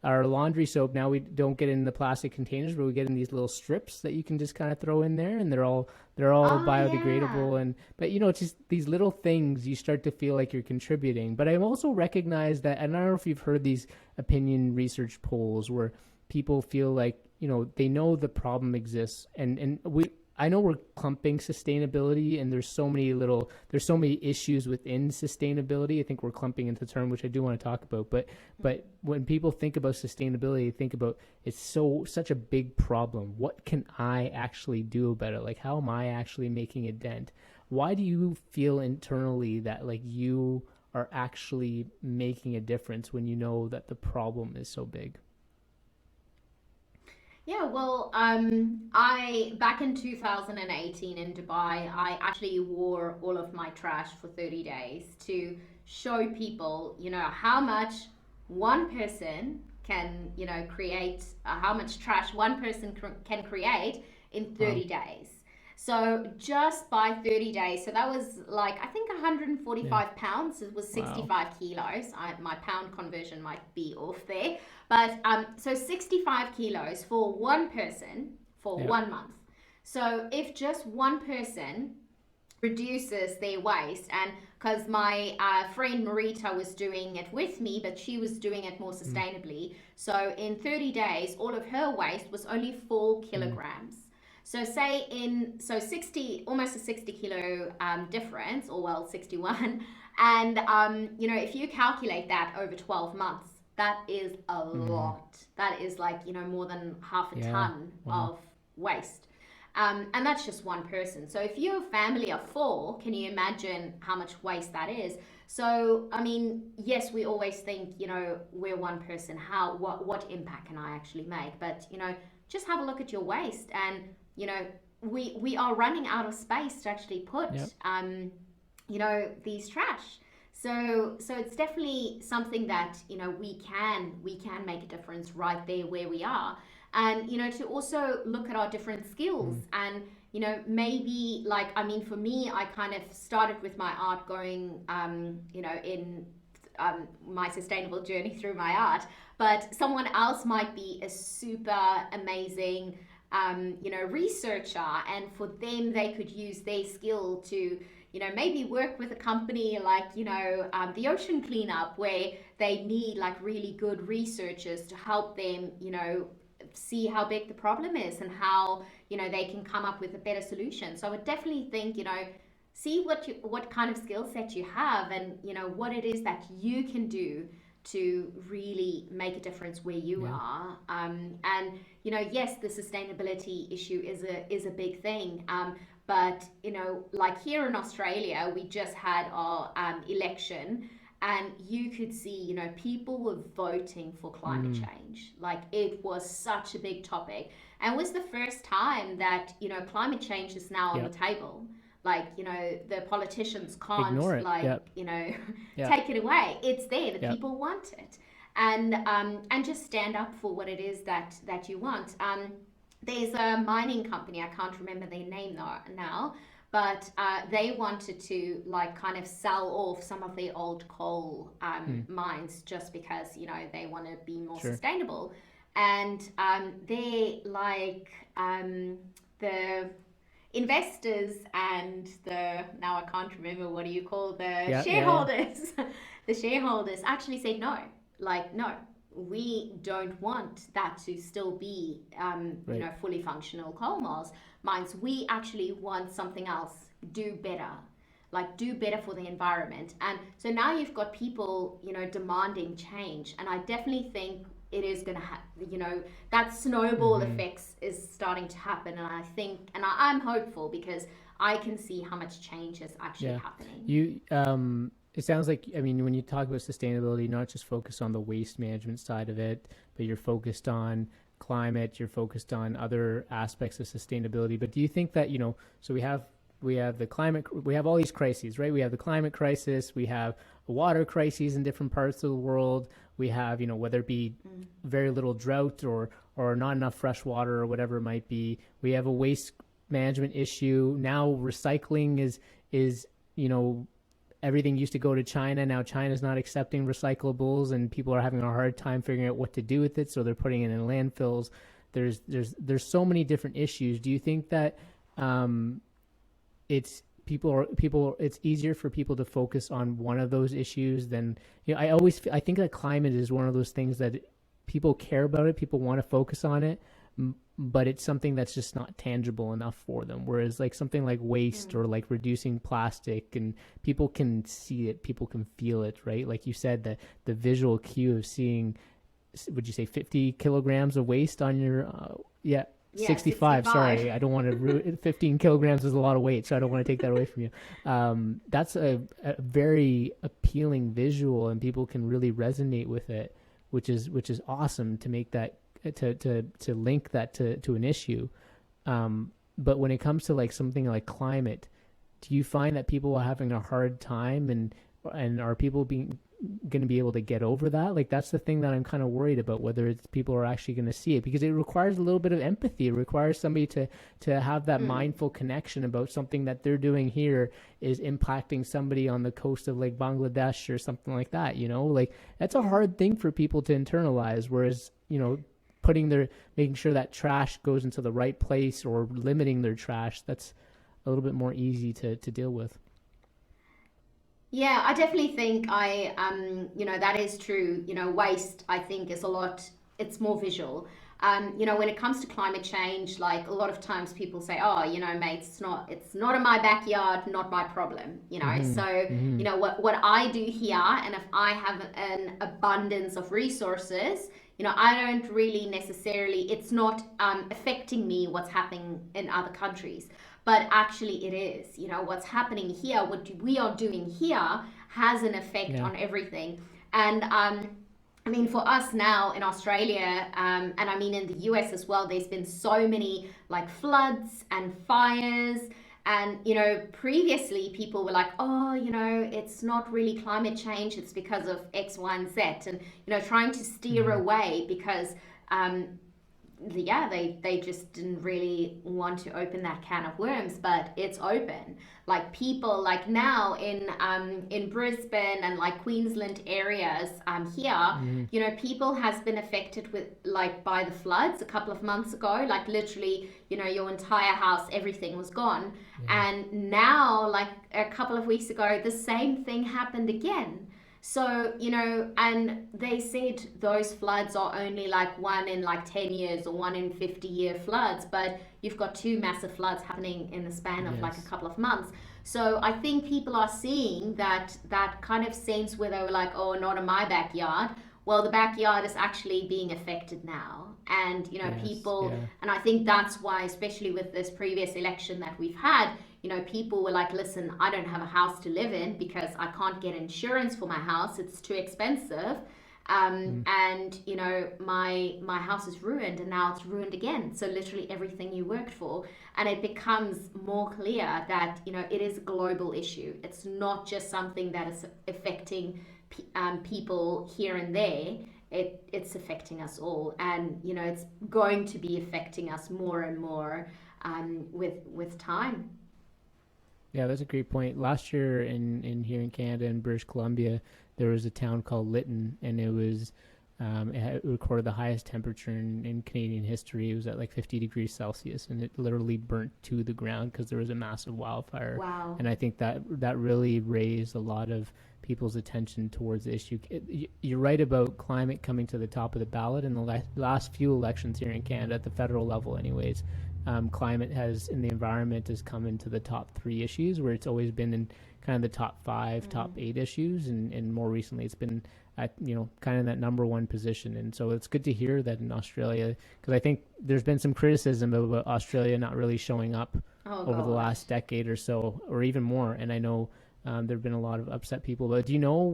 our laundry soap. Now we don't get it in the plastic containers, but we get in these little strips that you can just kind of throw in there, and they're all Oh yeah. biodegradable. But it's just these little things, you start to feel like you're contributing. But I've also recognized that, and I don't know if you've heard these opinion research polls where people feel like, they know the problem exists, and I know we're clumping sustainability, and there's so many issues within sustainability. I think we're clumping into the term, which I do want to talk about. But when people think about sustainability, think about it's such a big problem. What can I actually do about it? Like, how am I actually making a dent? Why do you feel internally that like you are actually making a difference when you know that the problem is so big? Yeah, well, I back in 2018 in Dubai, I actually wore all of my trash for 30 days to show people, how much one person can, create, how much trash one person can create in Wow. 30 days. So just by 30 days, so that was like, I think Yeah. 145 pounds, it was Wow. 65 kilos. My pound conversion might be off there. But so 65 kilos for one person for Yeah. 1 month. So if just one person reduces their waste, and because my friend Marita was doing it with me, but she was doing it more Mm, sustainably. So in 30 days, all of her waste was only four mm, kilograms. So say in so 60, almost a 60 kilo difference, or well 61, and if you calculate that over 12 months, that is a mm. lot. That is like more than half a Yeah. ton Wow. of waste. And that's just one person. So if you're a family of four, can you imagine how much waste that is? So I mean, yes, we always think, we're one person. What impact can I actually make? But just have a look at your waste, and you know, we are running out of space to actually put Yep. these trash. So it's definitely something that we can make a difference right there where we are, and to also look at our different skills, Mm, and maybe, like, I mean, for me, I kind of started with my art going in my sustainable journey through my art, but someone else might be a super amazing researcher, and for them, they could use their skill to maybe work with a company like the ocean cleanup, where they need like really good researchers to help them see how big the problem is, and how they can come up with a better solution. So I would definitely think, see what kind of skill set you have, and what it is that you can do to really make a difference where you yeah. are. And yes, the sustainability issue is a big thing. But like here in Australia, we just had our election, and you could see, people were voting for climate Mm, change. Like, it was such a big topic, and it was the first time that climate change is now on the yep. table. Like, the politicians can't, Ignore it. like, Yep. Yep. take it away. It's there. The Yep. people want it, and just stand up for what it is that you want. There's a mining company. I can't remember their name now, but they wanted to, like, kind of sell off some of their old coal Mm, mines, just because they want to be more sure. sustainable, and they like the investors and the, now I can't remember, what do you call the Yeah. Yeah. Yeah. shareholders, the shareholders actually said no, like, no, we don't want that to still be Right. fully functional coal mines. We actually want something else, do better, like do better for the environment. And so now you've got people demanding change, and I definitely think it is going to that snowball Mm-hmm. effects is starting to happen, and I think, and I'm hopeful, because I can see how much change is actually Yeah. happening. It sounds like, I mean, when you talk about sustainability, not just focused on the waste management side of it, but you're focused on climate, you're focused on other aspects of sustainability. But do you think that, so we have the climate, we have all these crises, right? We have the climate crisis, we have a water crises in different parts of the world. We have, whether it be Mm. very little drought or not enough fresh water or whatever it might be. We have a waste management issue. Now recycling is, you know, everything used to go to China. Now China's not accepting recyclables, and people are having a hard time figuring out what to do with it. So they're putting it in landfills. There's so many different issues. Do you think that um, it's easier for people to focus on one of those issues than, I think that climate is one of those things that people care about it. People want to focus on it, but it's something that's just not tangible enough for them. Whereas like something like waste or like reducing plastic, and people can see it, people can feel it, right? Like you said, the visual cue of seeing, would you say 50 kilograms of waste on your, yeah, 65. Sorry, I don't want to 15 kilograms is a lot of weight, so I don't want to take that away from you. That's a very appealing visual, and people can really resonate with it, which is awesome to make that to link that to an issue. But when it comes to like something like climate, do you find that people are having a hard time, and are people going to be able to get over that? Like, that's the thing that I'm kind of worried about, whether it's people are actually going to see it, because it requires a little bit of empathy. It requires somebody to have that mindful connection about something that they're doing here is impacting somebody on the coast of like Bangladesh or something like that, you know? Like, that's a hard thing for people to internalize, whereas, you know, making sure that trash goes into the right place or limiting their trash, that's a little bit more easy to deal with. Yeah, I definitely think that is true. Waste, I think, is it's more visual. When it comes to climate change, like a lot of times people say, oh, mate, it's not in my backyard, not my problem, So, what I do here, and if I have an abundance of resources, I don't really necessarily, it's not affecting me what's happening in other countries. But actually it is, what's happening here, what we are doing here has an effect on everything. And I mean, for us now in Australia, and I mean in the US as well, there's been so many like floods and fires. And, previously people were like, oh, it's not really climate change, it's because of X, Y, and Z. And, trying to steer away because they just didn't really want to open that can of worms, but it's open. Like people like now in Brisbane and like Queensland areas here, people has been affected with like by the floods a couple of months ago. Like literally, your entire house, everything was gone. And now, like a couple of weeks ago, the same thing happened again. So, and they said those floods are only like one in like 10 years or one in 50-year floods, but you've got two massive floods happening in the span of like a couple of months. So I think people are seeing that kind of sense where they were like, oh, not in my backyard. Well, the backyard is actually being affected now. And, people, and I think that's why, especially with this previous election that we've had, people were like, listen, I don't have a house to live in because I can't get insurance for my house. It's too expensive. And, my house is ruined, and now it's ruined again. So literally everything you worked for. And it becomes more clear that, it is a global issue. It's not just something that is affecting people here and there. It's affecting us all. And, it's going to be affecting us more and more with time. Yeah, that's a great point. Last year in here in Canada, in British Columbia, there was a town called Lytton, and it recorded the highest temperature in Canadian history. It was at like 50 degrees Celsius, and it literally burnt to the ground because there was a massive wildfire. Wow. And I think that really raised a lot of people's attention towards the issue. You're right about climate coming to the top of the ballot in the last few elections here in Canada, at the federal level anyways. Climate in the environment has come into the top 3 issues, where it's always been in kind of the top 5, top 8 issues, and more recently it's been at kind of that number 1 position. And so it's good to hear that in Australia, because I think there's been some criticism about Australia not really showing up over the last decade or so, or even more. And I know there've been a lot of upset people. But do you know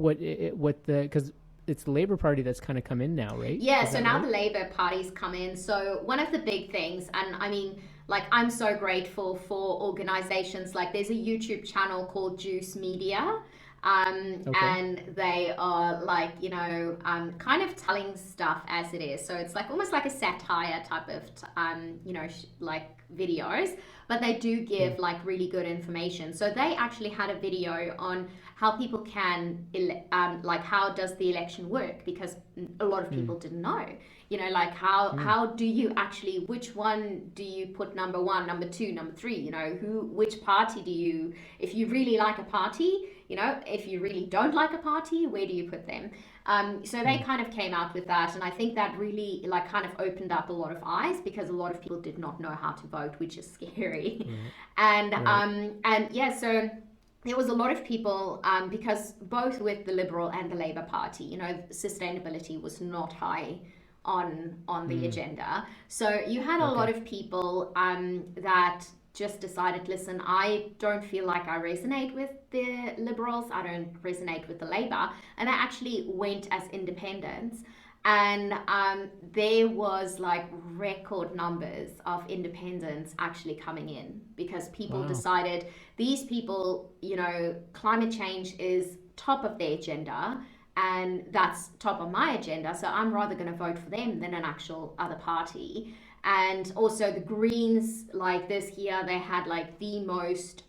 because it's the Labour Party that's kind of come in now, right? Yeah, so now the Labour Party's come in. So one of the big things, and I mean, like, I'm so grateful for organizations like, there's a YouTube channel called Juice Media, and they are like, kind of telling stuff as it is. So it's like almost like a satire type of, like videos, but they do give like really good information. So they actually had a video on how people can, like, how does the election work? Because a lot of people didn't know, like how do you actually, which one do you put number 1, number 2, number 3, which party do you, if you really like a party, if you really don't like a party, where do you put them? So they kind of came out with that, and I think that really like kind of opened up a lot of eyes because a lot of people did not know how to vote, which is scary. And Right. and yeah, so there was a lot of people because both with the Liberal and the Labour Party, you know, sustainability was not high on the Mm. agenda. So you had a lot Okay. of people that just decided, listen, I don't feel like I resonate with the Liberals, I don't resonate with the Labour, and they actually went as independents. And there was like record numbers of independents actually coming in because people Wow. decided these people, you know, climate change is top of their agenda and that's top of my agenda. So I'm rather going to vote for them than an actual other party. And also the Greens, like this year, they had like the most,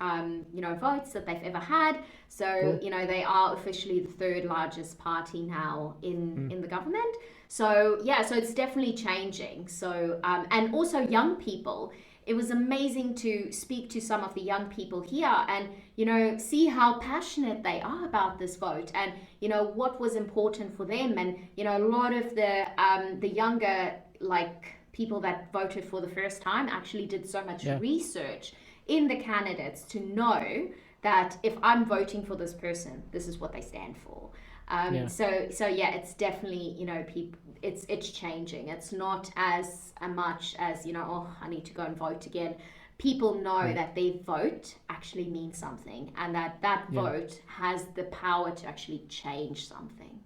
you know, votes that they've ever had. So Cool. you know they are officially the third largest party now Mm. in the government. So yeah, so it's definitely changing. So and also young people. It was amazing to speak to some of the young people here and you know see how passionate they are about this vote and you know what was important for them and you know a lot of the younger like people that voted for the first time actually did so much Yeah. research in the candidates to know that if I'm voting for this person, this is what they stand for. Yeah. So yeah, it's definitely you know people. It's changing. It's not as much as you know. Oh, I need to go and vote again. People know Right. that their vote actually means something, and that that Yeah. vote has the power to actually change something.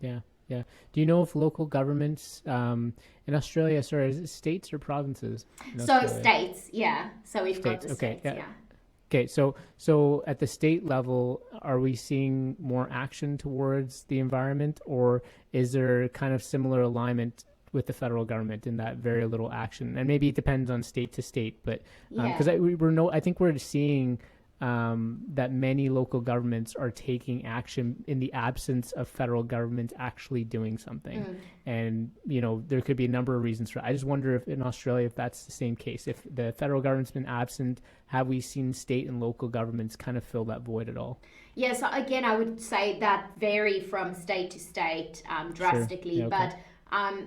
Yeah. Yeah. Do you know if local governments in Australia, sorry, is it states or provinces in So Australia? states, yeah. So we've got States. the Okay. states, Yeah. yeah. Okay, so at the state level, are we seeing more action towards the environment, or is there kind of similar alignment with the federal government in that very little action? And maybe it depends on state to state, but Yeah. because I think we're seeing that many local governments are taking action in the absence of federal government actually doing something, Mm. and you know there could be a number of reasons for it. I just wonder if in Australia if that's the same case. If the federal government's been absent, have we seen state and local governments kind of fill that void at all? Yeah, so again, I would say that vary from state to state Sure. drastically, Yeah. Okay.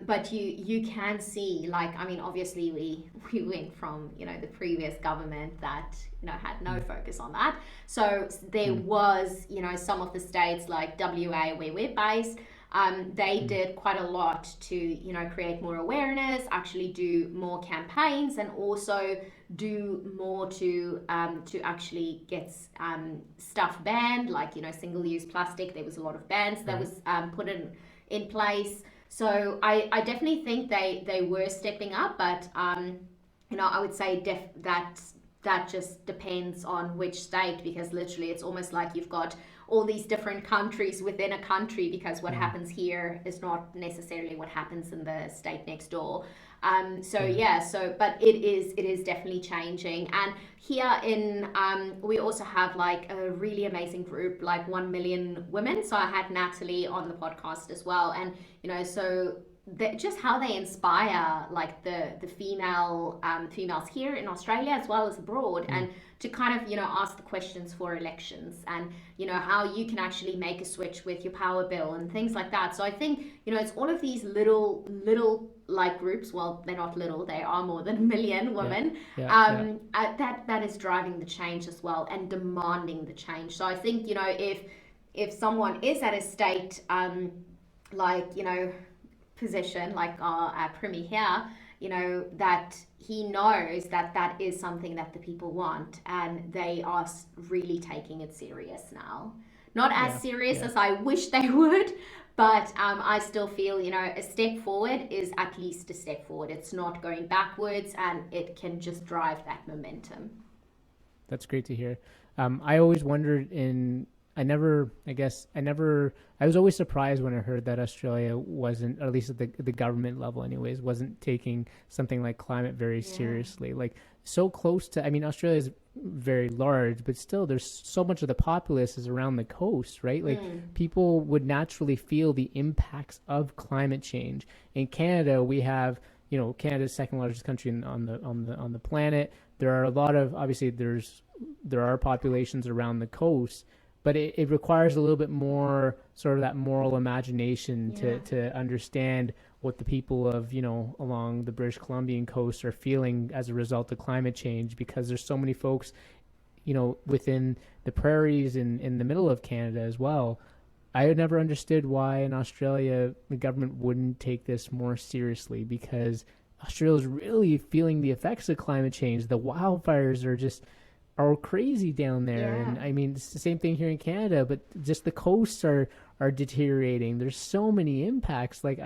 but you can see like I mean, obviously we went from you know the previous government that you know had no Mm. focus on that. So there Mm. was you know some of the states like WA where we're based. They Mm. did quite a lot to you know create more awareness, actually do more campaigns, and also do more to actually get stuff banned, like you know single-use plastic. There was a lot of bans that Right. was put in place. So I definitely think they were stepping up, but you know I would say that just depends on which state because literally it's almost like you've got all these different countries within a country because what Mm. happens here is not necessarily what happens in the state next door. So Yeah. yeah, so but it is definitely changing. And here in we also have like a really amazing group, like 1 million women. So I had Natalie on the podcast as well, and you know, so just how they inspire like the female females here in Australia as well as abroad, Mm. and to kind of you know ask the questions for elections and you know how you can actually make a switch with your power bill and things like that. So I think you know it's all of these little like groups. Well, they're not little; they are more than 1 million Yeah. women. Yeah. Yeah. That is driving the change as well and demanding the change. So I think you know if someone is at a state like you know position like our Premier here, you know, that he knows that that is something that the people want and they are really taking it serious now. Not as Yeah. serious Yeah. as I wish they would, but I still feel, you know, a step forward is at least a step forward. It's not going backwards and it can just drive that momentum. That's great to hear. I always wondered I was always surprised when I heard that Australia wasn't, or at least at the government level anyways, wasn't taking something like climate very Yeah. seriously. Like so close to, I mean, Australia is very large, but still there's so much of the populace is around the coast, right? Like Mm. people would naturally feel the impacts of climate change. In Canada, we have, you know, Canada's second largest country on the planet. There are a lot of, obviously there are populations around the coast, but it requires a little bit more sort of that moral imagination to understand what the people of, along the British Columbian coast are feeling as a result of climate change, because there's so many folks, within the prairies in the middle of Canada as well. I had never understood why in Australia the government wouldn't take this more seriously, because Australia is really feeling the effects of climate change. The wildfires are crazy down there, and I mean it's the same thing here in Canada. But just the coasts are deteriorating. There's so many impacts. Like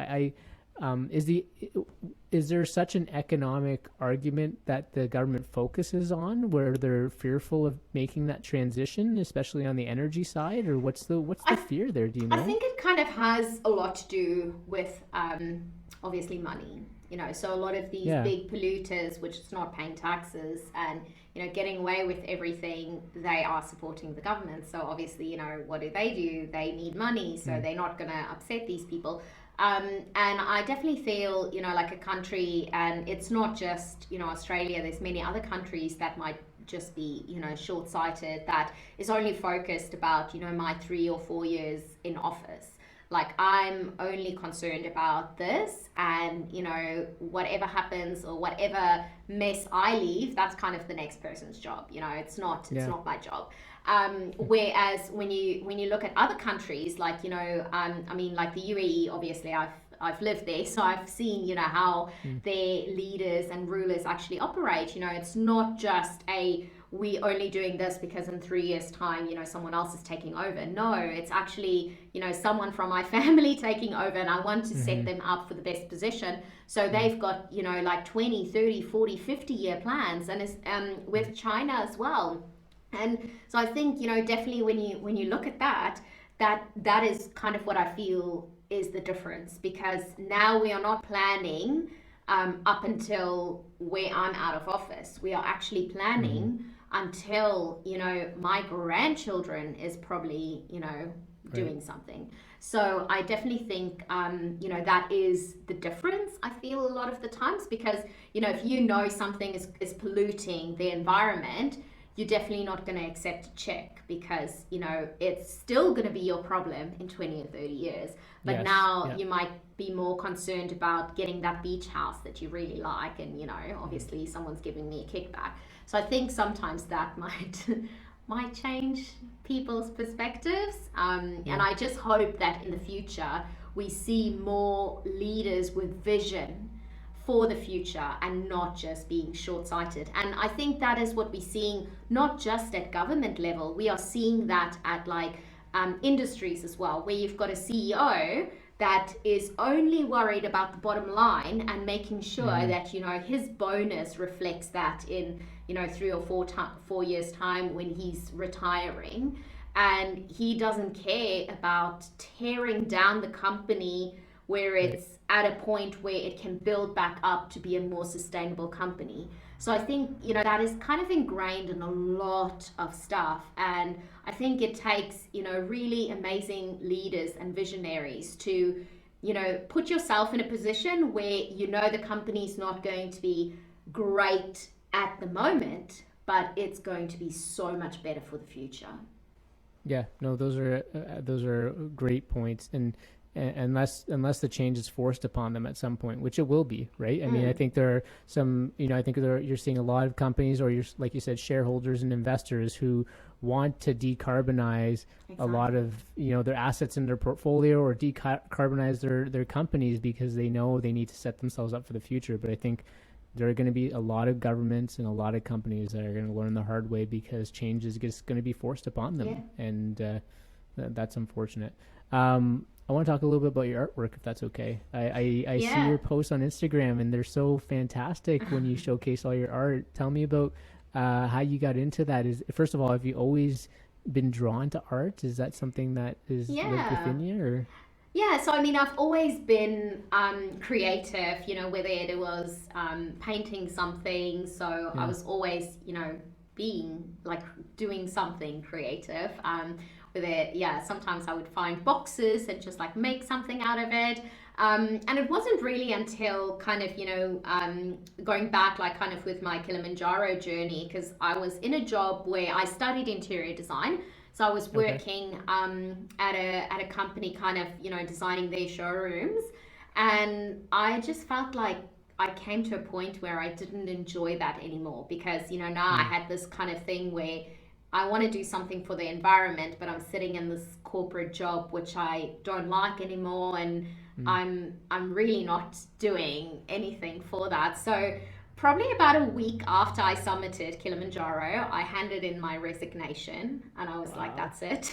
is there such an economic argument that the government focuses on, where they're fearful of making that transition, especially on the energy side, or what's the fear there? Do you know? I think it kind of has a lot to do with obviously money. So a lot of these big polluters, which is not paying taxes and getting away with everything, they are supporting the government. So obviously, what do? They need money, so they're not going to upset these people. And I definitely feel, like a country, and it's not just, Australia, there's many other countries that might just be, short-sighted, that is only focused about, my 3 or 4 years in office. Like, I'm only concerned about this, and, whatever happens or whatever mess I leave, that's kind of the next person's job. It's not my job. Whereas when you look at other countries, like, I mean, like the UAE, obviously I've lived there, so I've seen, how their leaders and rulers actually operate. It's not just we only doing this because in 3 years' time, someone else is taking over. No, it's actually, someone from my family taking over, and I want to set them up for the best position. So they've got, like 20, 30, 40, 50-year plans, and it's with China as well. And so I think, definitely when you look at that is kind of what I feel is the difference, because now we are not planning up until where I'm out of office. We are actually planning until, my grandchildren is probably, doing something. So I definitely think, that is the difference, I feel, a lot of the times, because, if something is polluting the environment, you're definitely not going to accept a check, because, it's still going to be your problem in 20 or 30 years. But you might be more concerned about getting that beach house that you really like, and, obviously someone's giving me a kickback. So I think sometimes that might change people's perspectives. And I just hope that in the future we see more leaders with vision for the future and not just being short-sighted. And I think that is what we're seeing, not just at government level. We are seeing that at industries as well, where you've got a CEO that is only worried about the bottom line and making sure that his bonus reflects that in 3 or 4 years time when he's retiring, and he doesn't care about tearing down the company where it's at a point where it can build back up to be a more sustainable company. So I think, that is kind of ingrained in a lot of stuff. And I think it takes, really amazing leaders and visionaries to, put yourself in a position where, the company's not going to be great at the moment, but it's going to be so much better for the future. Yeah, no, those are great points. And unless the change is forced upon them at some point, which it will be, right? I mean, I think there are some, you're seeing a lot of companies, or like you said, shareholders and investors who want to decarbonize a lot of, their assets in their portfolio, or decarbonize their companies, because they know they need to set themselves up for the future. But I think there are going to be a lot of governments and a lot of companies that are going to learn the hard way, because change is just going to be forced upon them. And that's unfortunate. I want to talk a little bit about your artwork, if that's okay. I see your posts on Instagram, and they're so fantastic when you showcase all your art. Tell me about how you got into that. First of all, have you always been drawn to art? Is that something that is lived within you? Or? Yeah, so I mean, I've always been creative, whether it was painting something. So I was always, being like doing something creative. Sometimes I would find boxes and just like make something out of it. And it wasn't really until kind of, going back like kind of with my Kilimanjaro journey, because I was in a job where I studied interior design. So I was Okay. working at a company, kind of, designing their showrooms, and I just felt like I came to a point where I didn't enjoy that anymore, because now I Mm. had this kind of thing where I want to do something for the environment, but I'm sitting in this corporate job which I don't like anymore, and Mm. I'm really not doing anything for that. So probably about a week after I summited Kilimanjaro, I handed in my resignation, and I was like, Wow. that's it.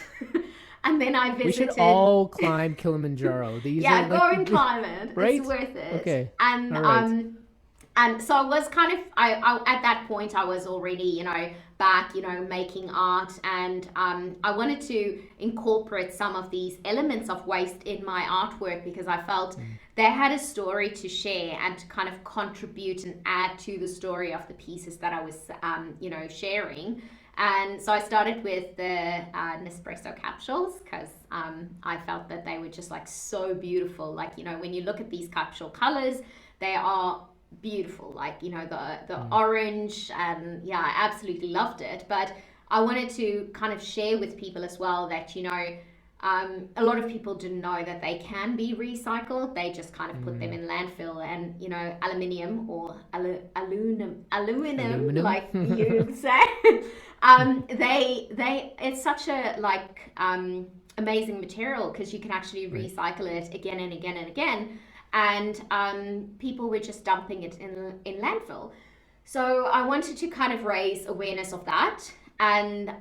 And then I We should visited. all climb Kilimanjaro. These are Yeah, like go and the climb it. It's right? worth it. Okay. And All right. so I was kind of, I at that point I was already, back, making art, and I wanted to incorporate some of these elements of waste in my artwork, because I felt Mm. they had a story to share and to kind of contribute and add to the story of the pieces that I was, sharing. And so I started with the Nespresso capsules, because I felt that they were just like so beautiful. Like, when you look at these capsule colors, they are beautiful. Like, the Mm. orange, and yeah, I absolutely loved it. But I wanted to kind of share with people as well that, a lot of people didn't know that they can be recycled. They just kind of put them Mm. in landfill, and aluminium, or aluminum, Aluminum. like you say. They it's such a like amazing material, because you can actually Right. recycle it again and again and again, and people were just dumping it in landfill. So I wanted to kind of raise awareness of that. And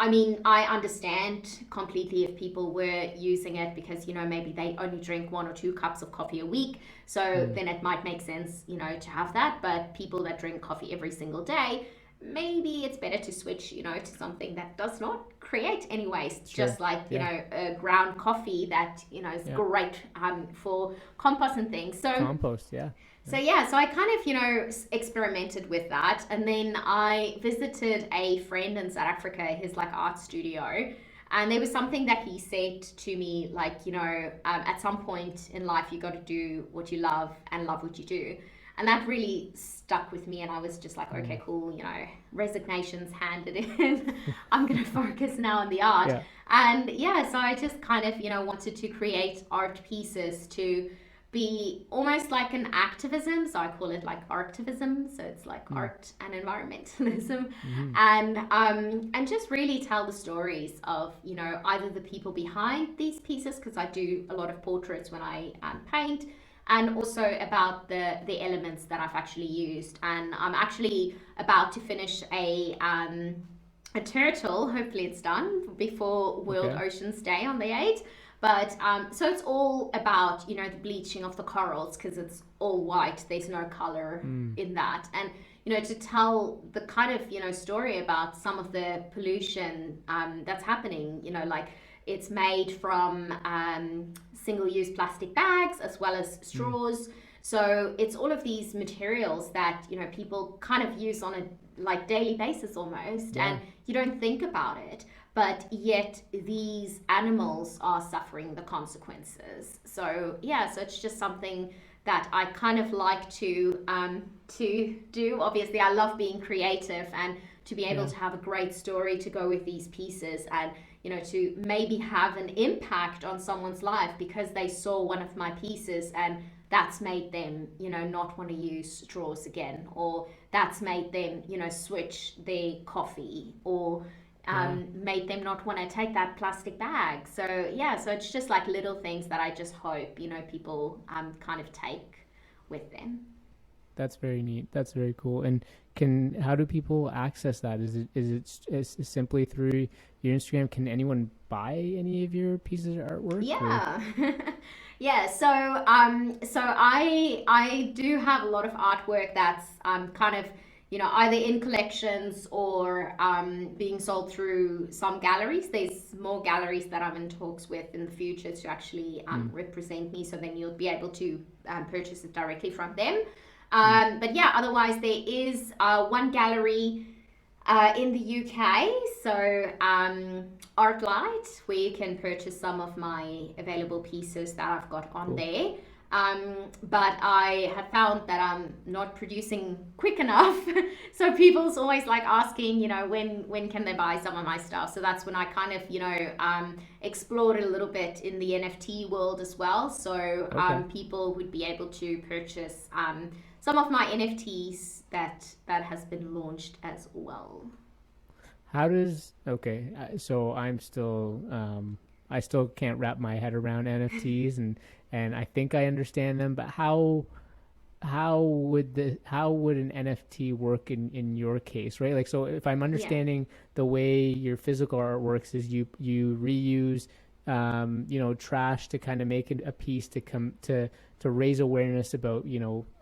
I mean, I understand completely if people were using it because, maybe they only drink 1 or 2 cups of coffee a week. So Mm. then it might make sense, to have that. But people that drink coffee every single day, maybe it's better to switch, to something that does not create any waste. Sure. Just like, Yeah. ground coffee that, is Yeah. great for compost and things. So Compost. Yeah. so yeah, so I kind of, experimented with that, and then I visited a friend in South Africa, his like art studio, and there was something that he said to me, like, at some point in life you got to do what you love and love what you do, and that really stuck with me, and I was just like, Mm. okay, cool, resignation's handed in, I'm gonna focus now on the art, Yeah. and yeah, so I just kind of, wanted to create art pieces to be almost like an activism. So I call it like artivism. So it's like Mm. art and environmentalism, Mm. and just really tell the stories of, either the people behind these pieces, because I do a lot of portraits when I paint, and also about the elements that I've actually used. And I'm actually about to finish a turtle. Hopefully, it's done before World Okay. Oceans Day on the 8th. But so it's all about, the bleaching of the corals, because it's all white. There's no color Mm. in that. And, to tell the kind of, story about some of the pollution that's happening, like it's made from single-use plastic bags as well as Mm. straws. So it's all of these materials that, people kind of use on a like daily basis almost, Yeah. and you don't think about it, but yet these animals are suffering the consequences. So yeah, so it's just something that I kind of like to do. Obviously, I love being creative, and to be able Yeah. to have a great story to go with these pieces, and to maybe have an impact on someone's life because they saw one of my pieces, and that's made them, not want to use straws again, or that's made them, switch their coffee, or Yeah. made them not want to take that plastic bag. So yeah, so it's just like little things that I just hope, people kind of take with them. That's very neat. That's very cool. And how do people access that? Is it simply through your Instagram? Can anyone buy any of your pieces of artwork or? Yeah. Yeah, so I do have a lot of artwork that's kind of, either in collections or being sold through some galleries. There's more galleries that I'm in talks with in the future to actually Mm. represent me, so then you'll be able to purchase it directly from them. Mm. But yeah, otherwise there is one gallery in the UK, so Artlight, where you can purchase some of my available pieces that I've got on Cool. there. But I have found that I'm not producing quick enough. So people's always like asking, when can they buy some of my stuff? So that's when I kind of, explored a little bit in the NFT world as well. So people would be able to purchase some of my NFTs that has been launched as well. How does so I still can't wrap my head around NFTs, and I think I understand them, but how would an NFT work in your case, right? Like, so if I'm Yeah. understanding the way your physical art works is you reuse trash to kind of make it a piece to come to raise awareness about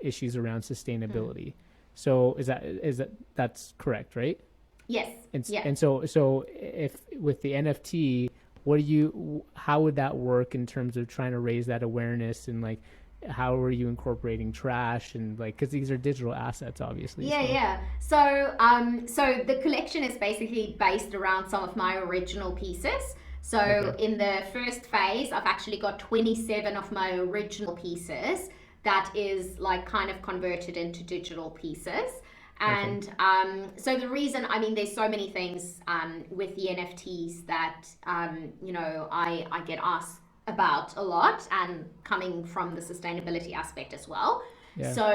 issues around Mm. sustainability. So is that that's correct, right? Yes. Yeah. And so if with the NFT, how would that work in terms of trying to raise that awareness, and like how are you incorporating trash, and like, because these are digital assets obviously, Yeah, so yeah. So the collection is basically based around some of my original pieces. So okay. in the first phase, I've actually got 27 of my original pieces that is like kind of converted into digital pieces. Okay. And so the reason, I mean, there's so many things with the NFTs that, I get asked about a lot, and coming from the sustainability aspect as well. Yeah. So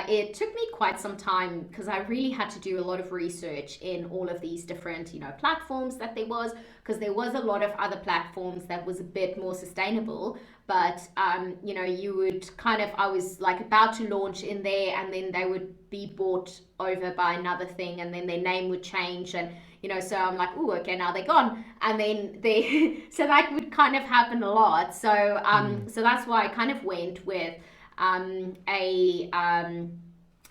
it took me quite some time because I really had to do a lot of research in all of these different, platforms that there was, because there was a lot of other platforms that was a bit more sustainable. But you would kind of, I was like about to launch in there, and then they would be bought over by another thing, and then their name would change, and so I'm like, oh, okay, now they're gone, and then they, so that would kind of happen a lot. So Mm. so that's why I kind of went with a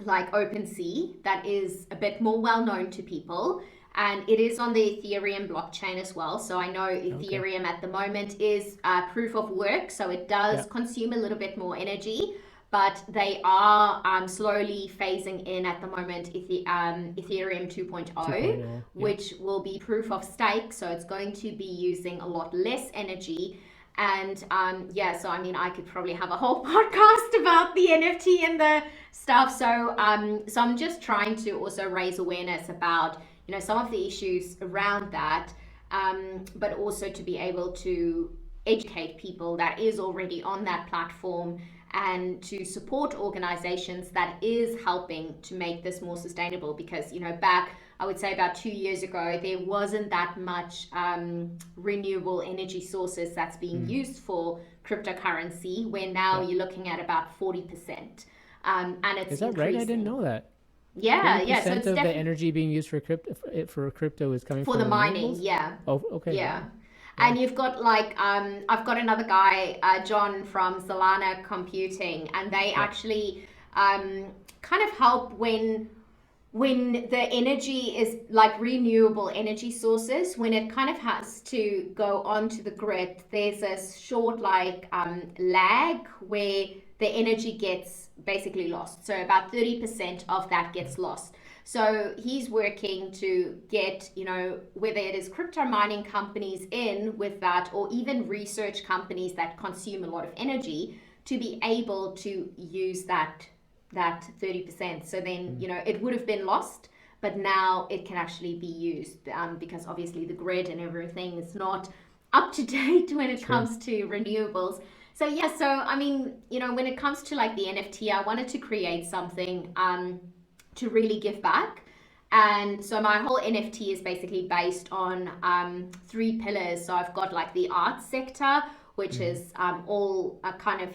like OpenSea that is a bit more well known to people, and it is on the Ethereum blockchain as well. So I know Okay. Ethereum at the moment is proof of work, so it Yeah. does consume a little bit more energy, but they are slowly phasing in at the moment Ethereum 2.0, 2.0. Yeah. which will be proof of stake. So it's going to be using a lot less energy. And yeah, so I mean, I could probably have a whole podcast about the NFT and the stuff. So I'm just trying to also raise awareness about some of the issues around that, but also to be able to educate people that is already on that platform, and to support organizations that is helping to make this more sustainable. Because back, I would say about 2 years ago, there wasn't that much renewable energy sources that's being Mm. used for cryptocurrency, where now Yeah. you're looking at about 40%, and it's Is that right? I didn't increasing. know that. Yeah, yeah, so 40% it's of the definitely energy being used for crypto is coming for from the mining. renewables? Yeah. Oh, okay. Yeah. Wow. And Wow. you've got like I've got another guy, John from Solana Computing, and they Yeah. actually kind of help when the energy is like renewable energy sources, when it kind of has to go onto the grid, there's a short like lag where the energy gets basically lost. So about 30% of that gets lost. So he's working to get, whether it is crypto mining companies in with that, or even research companies that consume a lot of energy, to be able to use that 30%. So then, Mm. it would have been lost, but now it can actually be used, because obviously the grid and everything is not up to date when it Sure. comes to renewables. So yeah, so I mean, when it comes to like the NFT, I wanted to create something to really give back. And so my whole NFT is basically based on three pillars. So I've got like the art sector, which Hmm. is all kind of,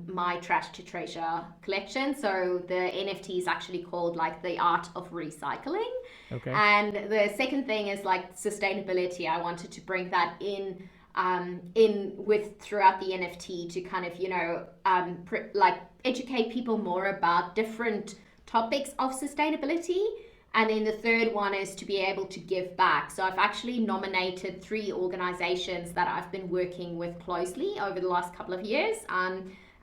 my trash to treasure collection. So the NFT is actually called like the art of recycling. Okay. And the second thing is like sustainability. I wanted to bring that in with throughout the NFT to kind of, like educate people more about different topics of sustainability. And then the third one is to be able to give back. So I've actually nominated three organizations that I've been working with closely over the last couple of years.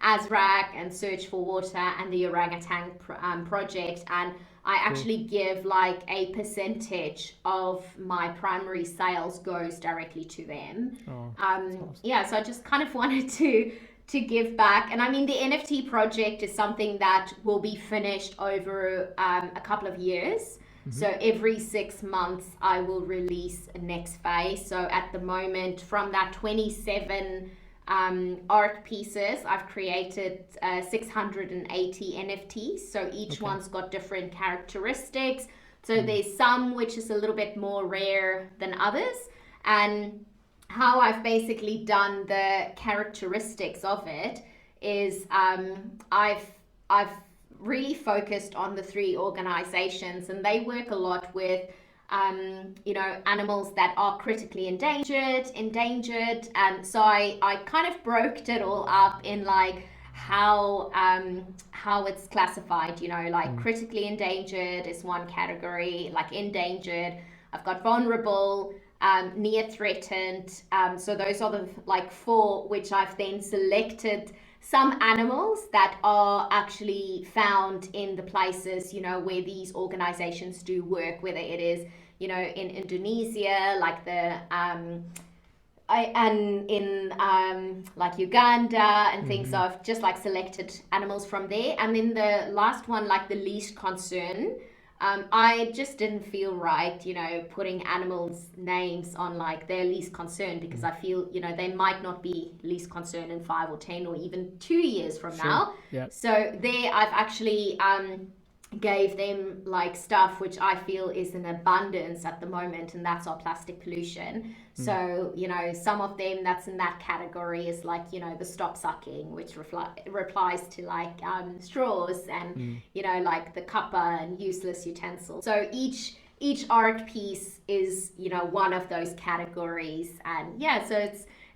ASRAC and Search for Water and the Orangutan Project. And I Cool. actually give like a percentage of my primary sales goes directly to them. Oh, that's awesome. Yeah, so I just kind of wanted to give back. And I mean, the NFT project is something that will be finished over a couple of years. So every 6 months, I will release a next phase. So at the moment, from that 27 art pieces, I've created 680 NFTs. So each one's got different characteristics. So there's some which is a little bit more rare than others. And how I've basically done the characteristics of it is I've really focused on the 3 organizations, and they work a lot with animals that are critically endangered, and so I kind of broke it all up in like how it's classified, like critically endangered is one category, like endangered. I've got vulnerable, near threatened, so those are the like 4, which I've then selected some animals that are actually found in the places, where these organizations do work, whether it is, in Indonesia, like like Uganda and things. So I've just like selected animals from there. And then the last one, like the least concern, I just didn't feel right, putting animals' names on like their least concern, because I feel, they might not be least concern in 5 or 10 or even 2 years from now. Yeah. So there I've actually gave them like stuff which I feel is in abundance at the moment, and that's our plastic pollution. So, some of them that's in that category is like, the stop sucking, which replies to like straws and, like the cuppa and useless utensils. So each art piece is, one of those categories. And yeah, so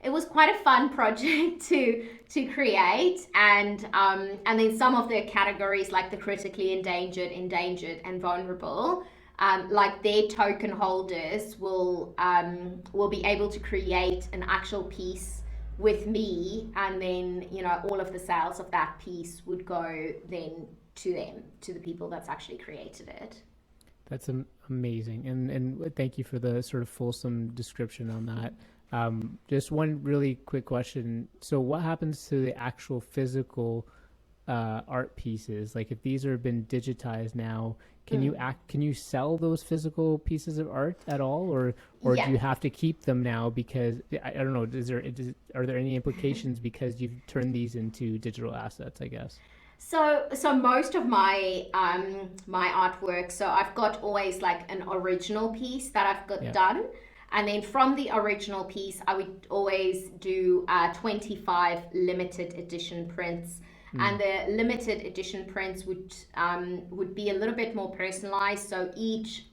it was quite a fun project to create, and then some of the categories like the critically endangered, and vulnerable, like their token holders will be able to create an actual piece with me, and then all of the sales of that piece would go then to the people that's actually created it. That's amazing, and thank you for the sort of fulsome description on that. Just one really quick question. So what happens to the actual physical art pieces? Like if these have been digitized now, can you sell those physical pieces of art at all, or Yeah. do you have to keep them now because I don't know, are there any implications because you've turned these into digital assets, I guess? So most of my my artwork, so I've got always like an original piece that I've got done. And then from the original piece, I would always do 25 limited edition prints. And the limited edition prints would be a little bit more personalized. So each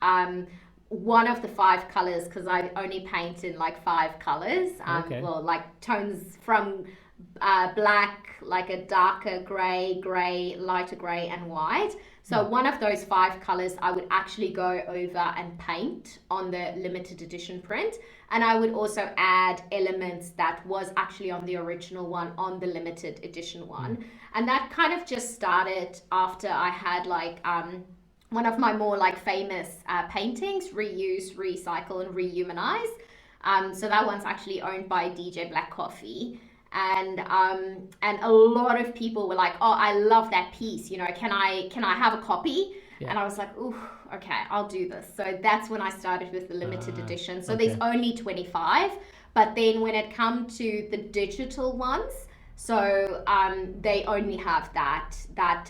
one of the 5 colors, because I only paint in like 5 colors, well, like tones from black, like a darker gray, lighter gray, and white. So one of those 5 colors I would actually go over and paint on the limited edition print. And I would also add elements that was actually on the original one on the limited edition one. And that kind of just started after I had like one of my more like famous paintings, Reuse, Recycle, and Rehumanize. So that one's actually owned by DJ Black Coffee. And a lot of people were like, oh, I love that piece, can I have a copy? And I was like, ooh, okay, I'll do this. So that's when I started with the limited edition. So there's only 25, but then when it comes to the digital ones, so they only have that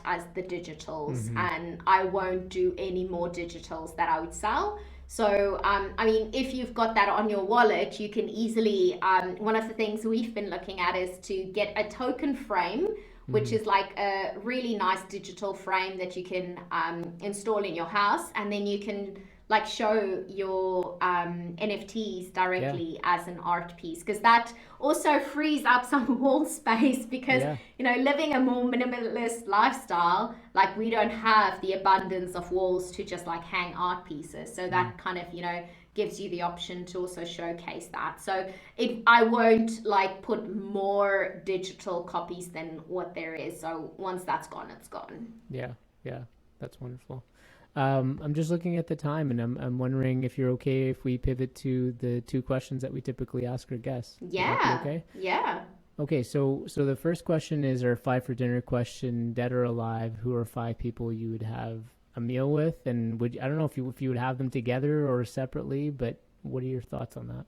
as the digitals, and I won't do any more digitals that I would sell. So, I mean, if you've got that on your wallet, you can easily, one of the things we've been looking at is to get a token frame, which is like a really nice digital frame that you can install in your house, and then you can like show your NFTs directly as an art piece, because that also frees up some wall space, because living a more minimalist lifestyle, like we don't have the abundance of walls to just like hang art pieces, so that kind of gives you the option to also showcase that. So I won't like put more digital copies than what there is, so once that's gone, it's gone. Yeah, that's wonderful. I'm just looking at the time, and I'm wondering if you're okay if we pivot to the 2 questions that we typically ask our guests. Yeah. Okay. Yeah. Okay, so the first question is our five for dinner question: dead or alive? Who are five people you would have a meal with, and would I don't know if you would have them together or separately, but what are your thoughts on that?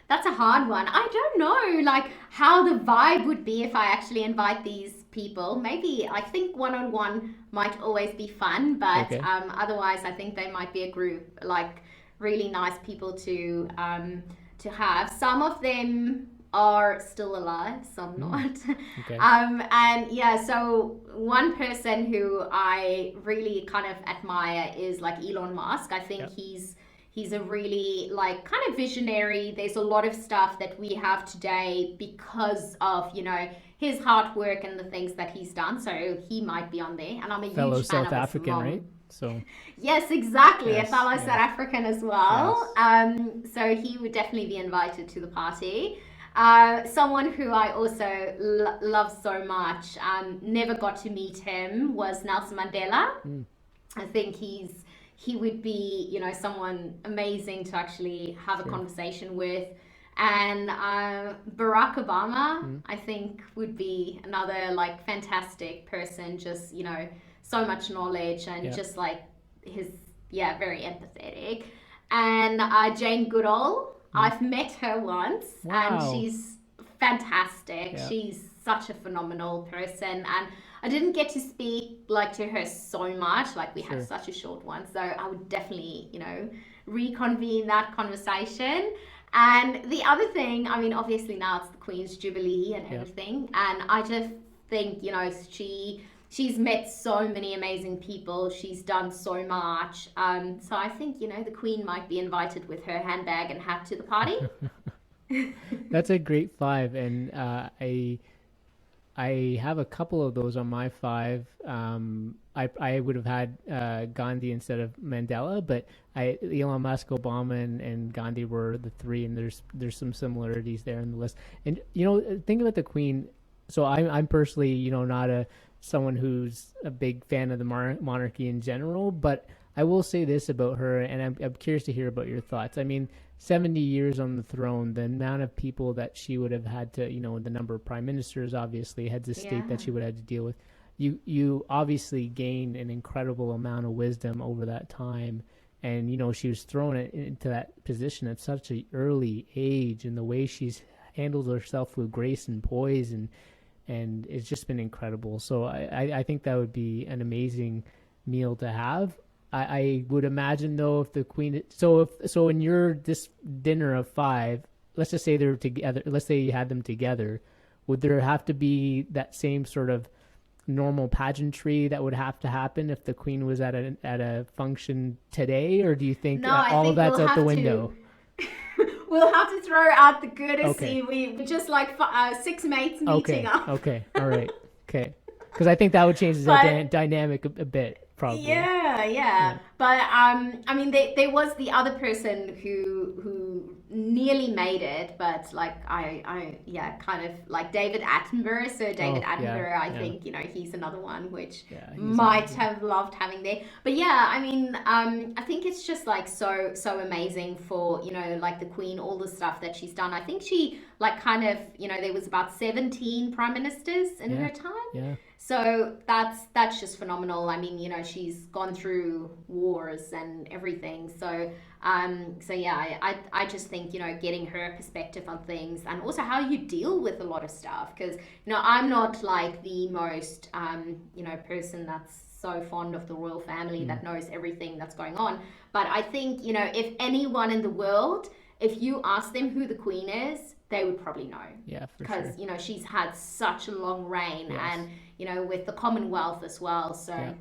That's a hard one. I don't know, like how the vibe would be if I actually invite these people. Maybe I think one on one might always be fun, but Okay. otherwise, I think they might be a group like really nice people to have. Some of them are still alive, some Mm, not. okay. And yeah, so one person who I really kind of admire is like Elon Musk. I think Yep. he's a really like kind of visionary. There's a lot of stuff that we have today because of, his hard work and the things that he's done. So he might be on there. And I'm a Fellow huge fan South of his African, right? mom. So Yes, exactly. A yes, fellow South yeah, African as well. yes. So he would definitely be invited to the party. Someone who I also love so much, never got to meet him, was Nelson Mandela. Mm, I think he would be, someone amazing to actually have a sure. conversation with. And Barack Obama, Mm, I think, would be another like fantastic person. Just so much knowledge and yeah. just like his, yeah, very empathetic. And Jane Goodall, Mm, I've met her once, and wow. she's fantastic. Yeah. She's such a phenomenal person, and I didn't get to speak like to her so much. Like we had Sure. such a short one, so I would definitely, reconvene that conversation. And the other thing, I mean, obviously now it's the Queen's Jubilee and Yep. everything, and I just think, she's met so many amazing people. She's done so much. So I think, the Queen might be invited with her handbag and hat to the party. That's a great five, and I have a couple of those on my five. I would have had Gandhi instead of Mandela, but Elon Musk, Obama, and Gandhi were the three, and there's some similarities there in the list. And think about the Queen. So I'm personally not someone who's a big fan of the monarchy in general, but I will say this about her, and I'm curious to hear about your thoughts. I mean, 70 years on the throne, the amount of people that she would have had to, the number of prime ministers, obviously, heads of state Yeah. that she would have had to deal with. You obviously gained an incredible amount of wisdom over that time. And, she was thrown into that position at such an early age, and the way she's handled herself with grace and poise, and it's just been incredible. So I think that would be an amazing meal to have. I would imagine though, if the Queen, so in your this dinner of five, let's just say they're together, let's say you had them together, would there have to be that same sort of normal pageantry that would have to happen if the Queen was at a function today, or do you think No, I all of think that's we'll out the have window? to. We'll have to throw out the Okay, courtesy. We just like six mates meeting okay, up. okay, all right, okay, because I think that would change the But dynamic a bit, probably. yeah, yeah. Yeah. But I mean, there was the other person who nearly made it, but like yeah, kind of like David Attenborough. So David Oh, yeah, Attenborough, I yeah, think he's another one which yeah. He's might amazing. have loved having there. But yeah, I mean, I think it's just like so amazing for like the Queen, all the stuff that she's done. I think she like kind of there was about 17 prime ministers in Yeah, her time. yeah. So that's just phenomenal. I mean, she's gone through wars and everything. So yeah, I just think getting her perspective on things, and also how you deal with a lot of stuff, because I'm not like the most person that's so fond of the royal family Mm, that knows everything that's going on. But I think if anyone in the world, if you ask them who the Queen is, they would probably know, yeah, for because sure. she's had such a long reign, Yes. and with the Commonwealth as well. So Yeah.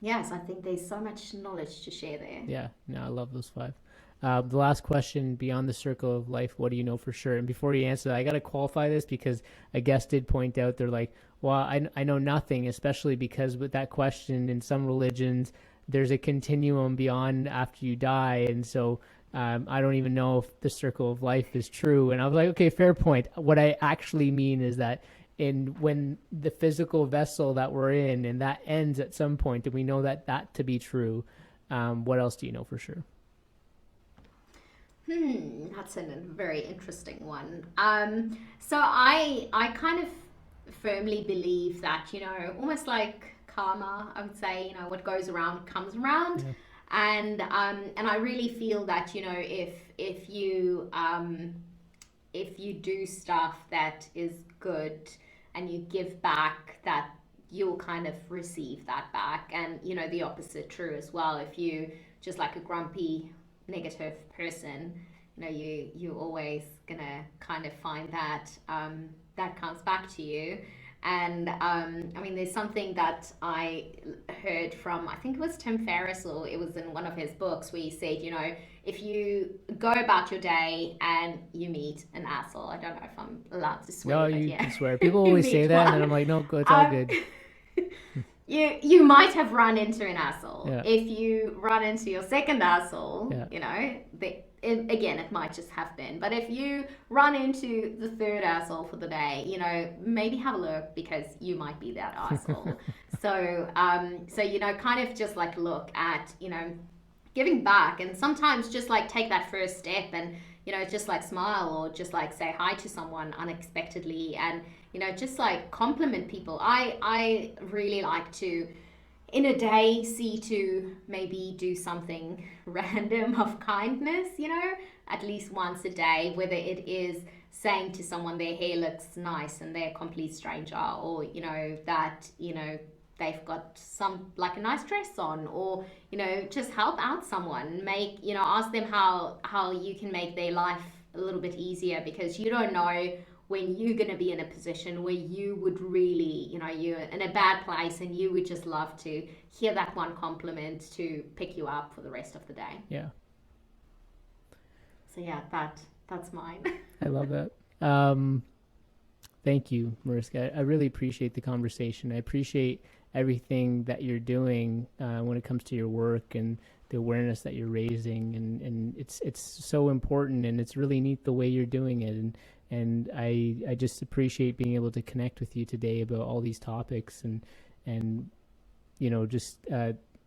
yes, I think there's so much knowledge to share there. Yeah. No, I love those five. The last question: beyond the circle of life, what do you know for sure? And before you answer that, I got to qualify this, because a guest did point out, they're like, well, I know nothing, especially because with that question, in some religions, there's a continuum beyond after you die. And so I don't even know if the circle of life is true. And I was like, okay, fair point. What I actually mean is that when the physical vessel that we're in, and that ends at some point, and we know that to be true, what else do you know for sure? That's a very interesting one. So I kind of firmly believe that, almost like karma, I would say, what goes around comes around. Yeah. And I really feel that, if you do stuff that is good and you give back, that you'll kind of receive that back. And the opposite true as well. If you just like a grumpy negative person, you're always gonna kind of find that that comes back to you. And I mean, there's something that I heard from, I think it was Tim Ferriss, or it was in one of his books, where he said, if you go about your day and you meet an asshole, I don't know if I'm allowed to swear. No, you can swear. People always say that, and then I'm like, no, it's all good. You might have run into an asshole. Yeah. If you run into your second asshole, Yeah. again, it might just have been. But if you run into the third asshole for the day, maybe have a look, because you might be that asshole. So kind of just like look at, giving back, and sometimes just like take that first step and, just like smile, or just like say hi to someone unexpectedly, and, just like compliment people. I really like to, in a day, see to maybe do something random of kindness, at least once a day, whether it is saying to someone their hair looks nice and they're a complete stranger, or, that, they've got some, like, a nice dress on, or, just help out someone, make, ask them how you can make their life a little bit easier, because you don't know when you're going to be in a position where you would really, you're in a bad place and you would just love to hear that one compliment to pick you up for the rest of the day. Yeah. So yeah, that's mine. I love that. Thank you, Mariska. I really appreciate the conversation. I appreciate everything that you're doing when it comes to your work and the awareness that you're raising, and it's so important, and it's really neat the way you're doing it, and I just appreciate being able to connect with you today about all these topics, and just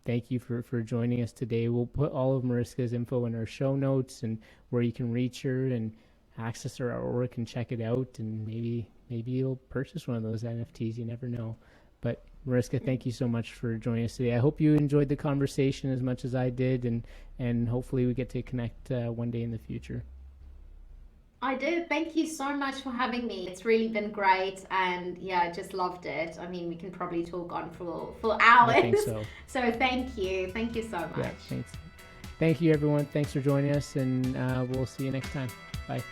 thank you for joining us today. We'll put all of Mariska's info in our show notes, and where you can reach her and access her artwork and check it out, and maybe you'll purchase one of those NFTs. You never know. But Mariska, thank you so much for joining us today. I hope you enjoyed the conversation as much as I did, and hopefully we get to connect one day in the future. I did. Thank you so much for having me. It's really been great, and yeah, I just loved it. I mean, we can probably talk on for hours. I think so. So thank you so much. Yeah, thanks. Thank you, everyone. Thanks for joining us, and we'll see you next time. Bye.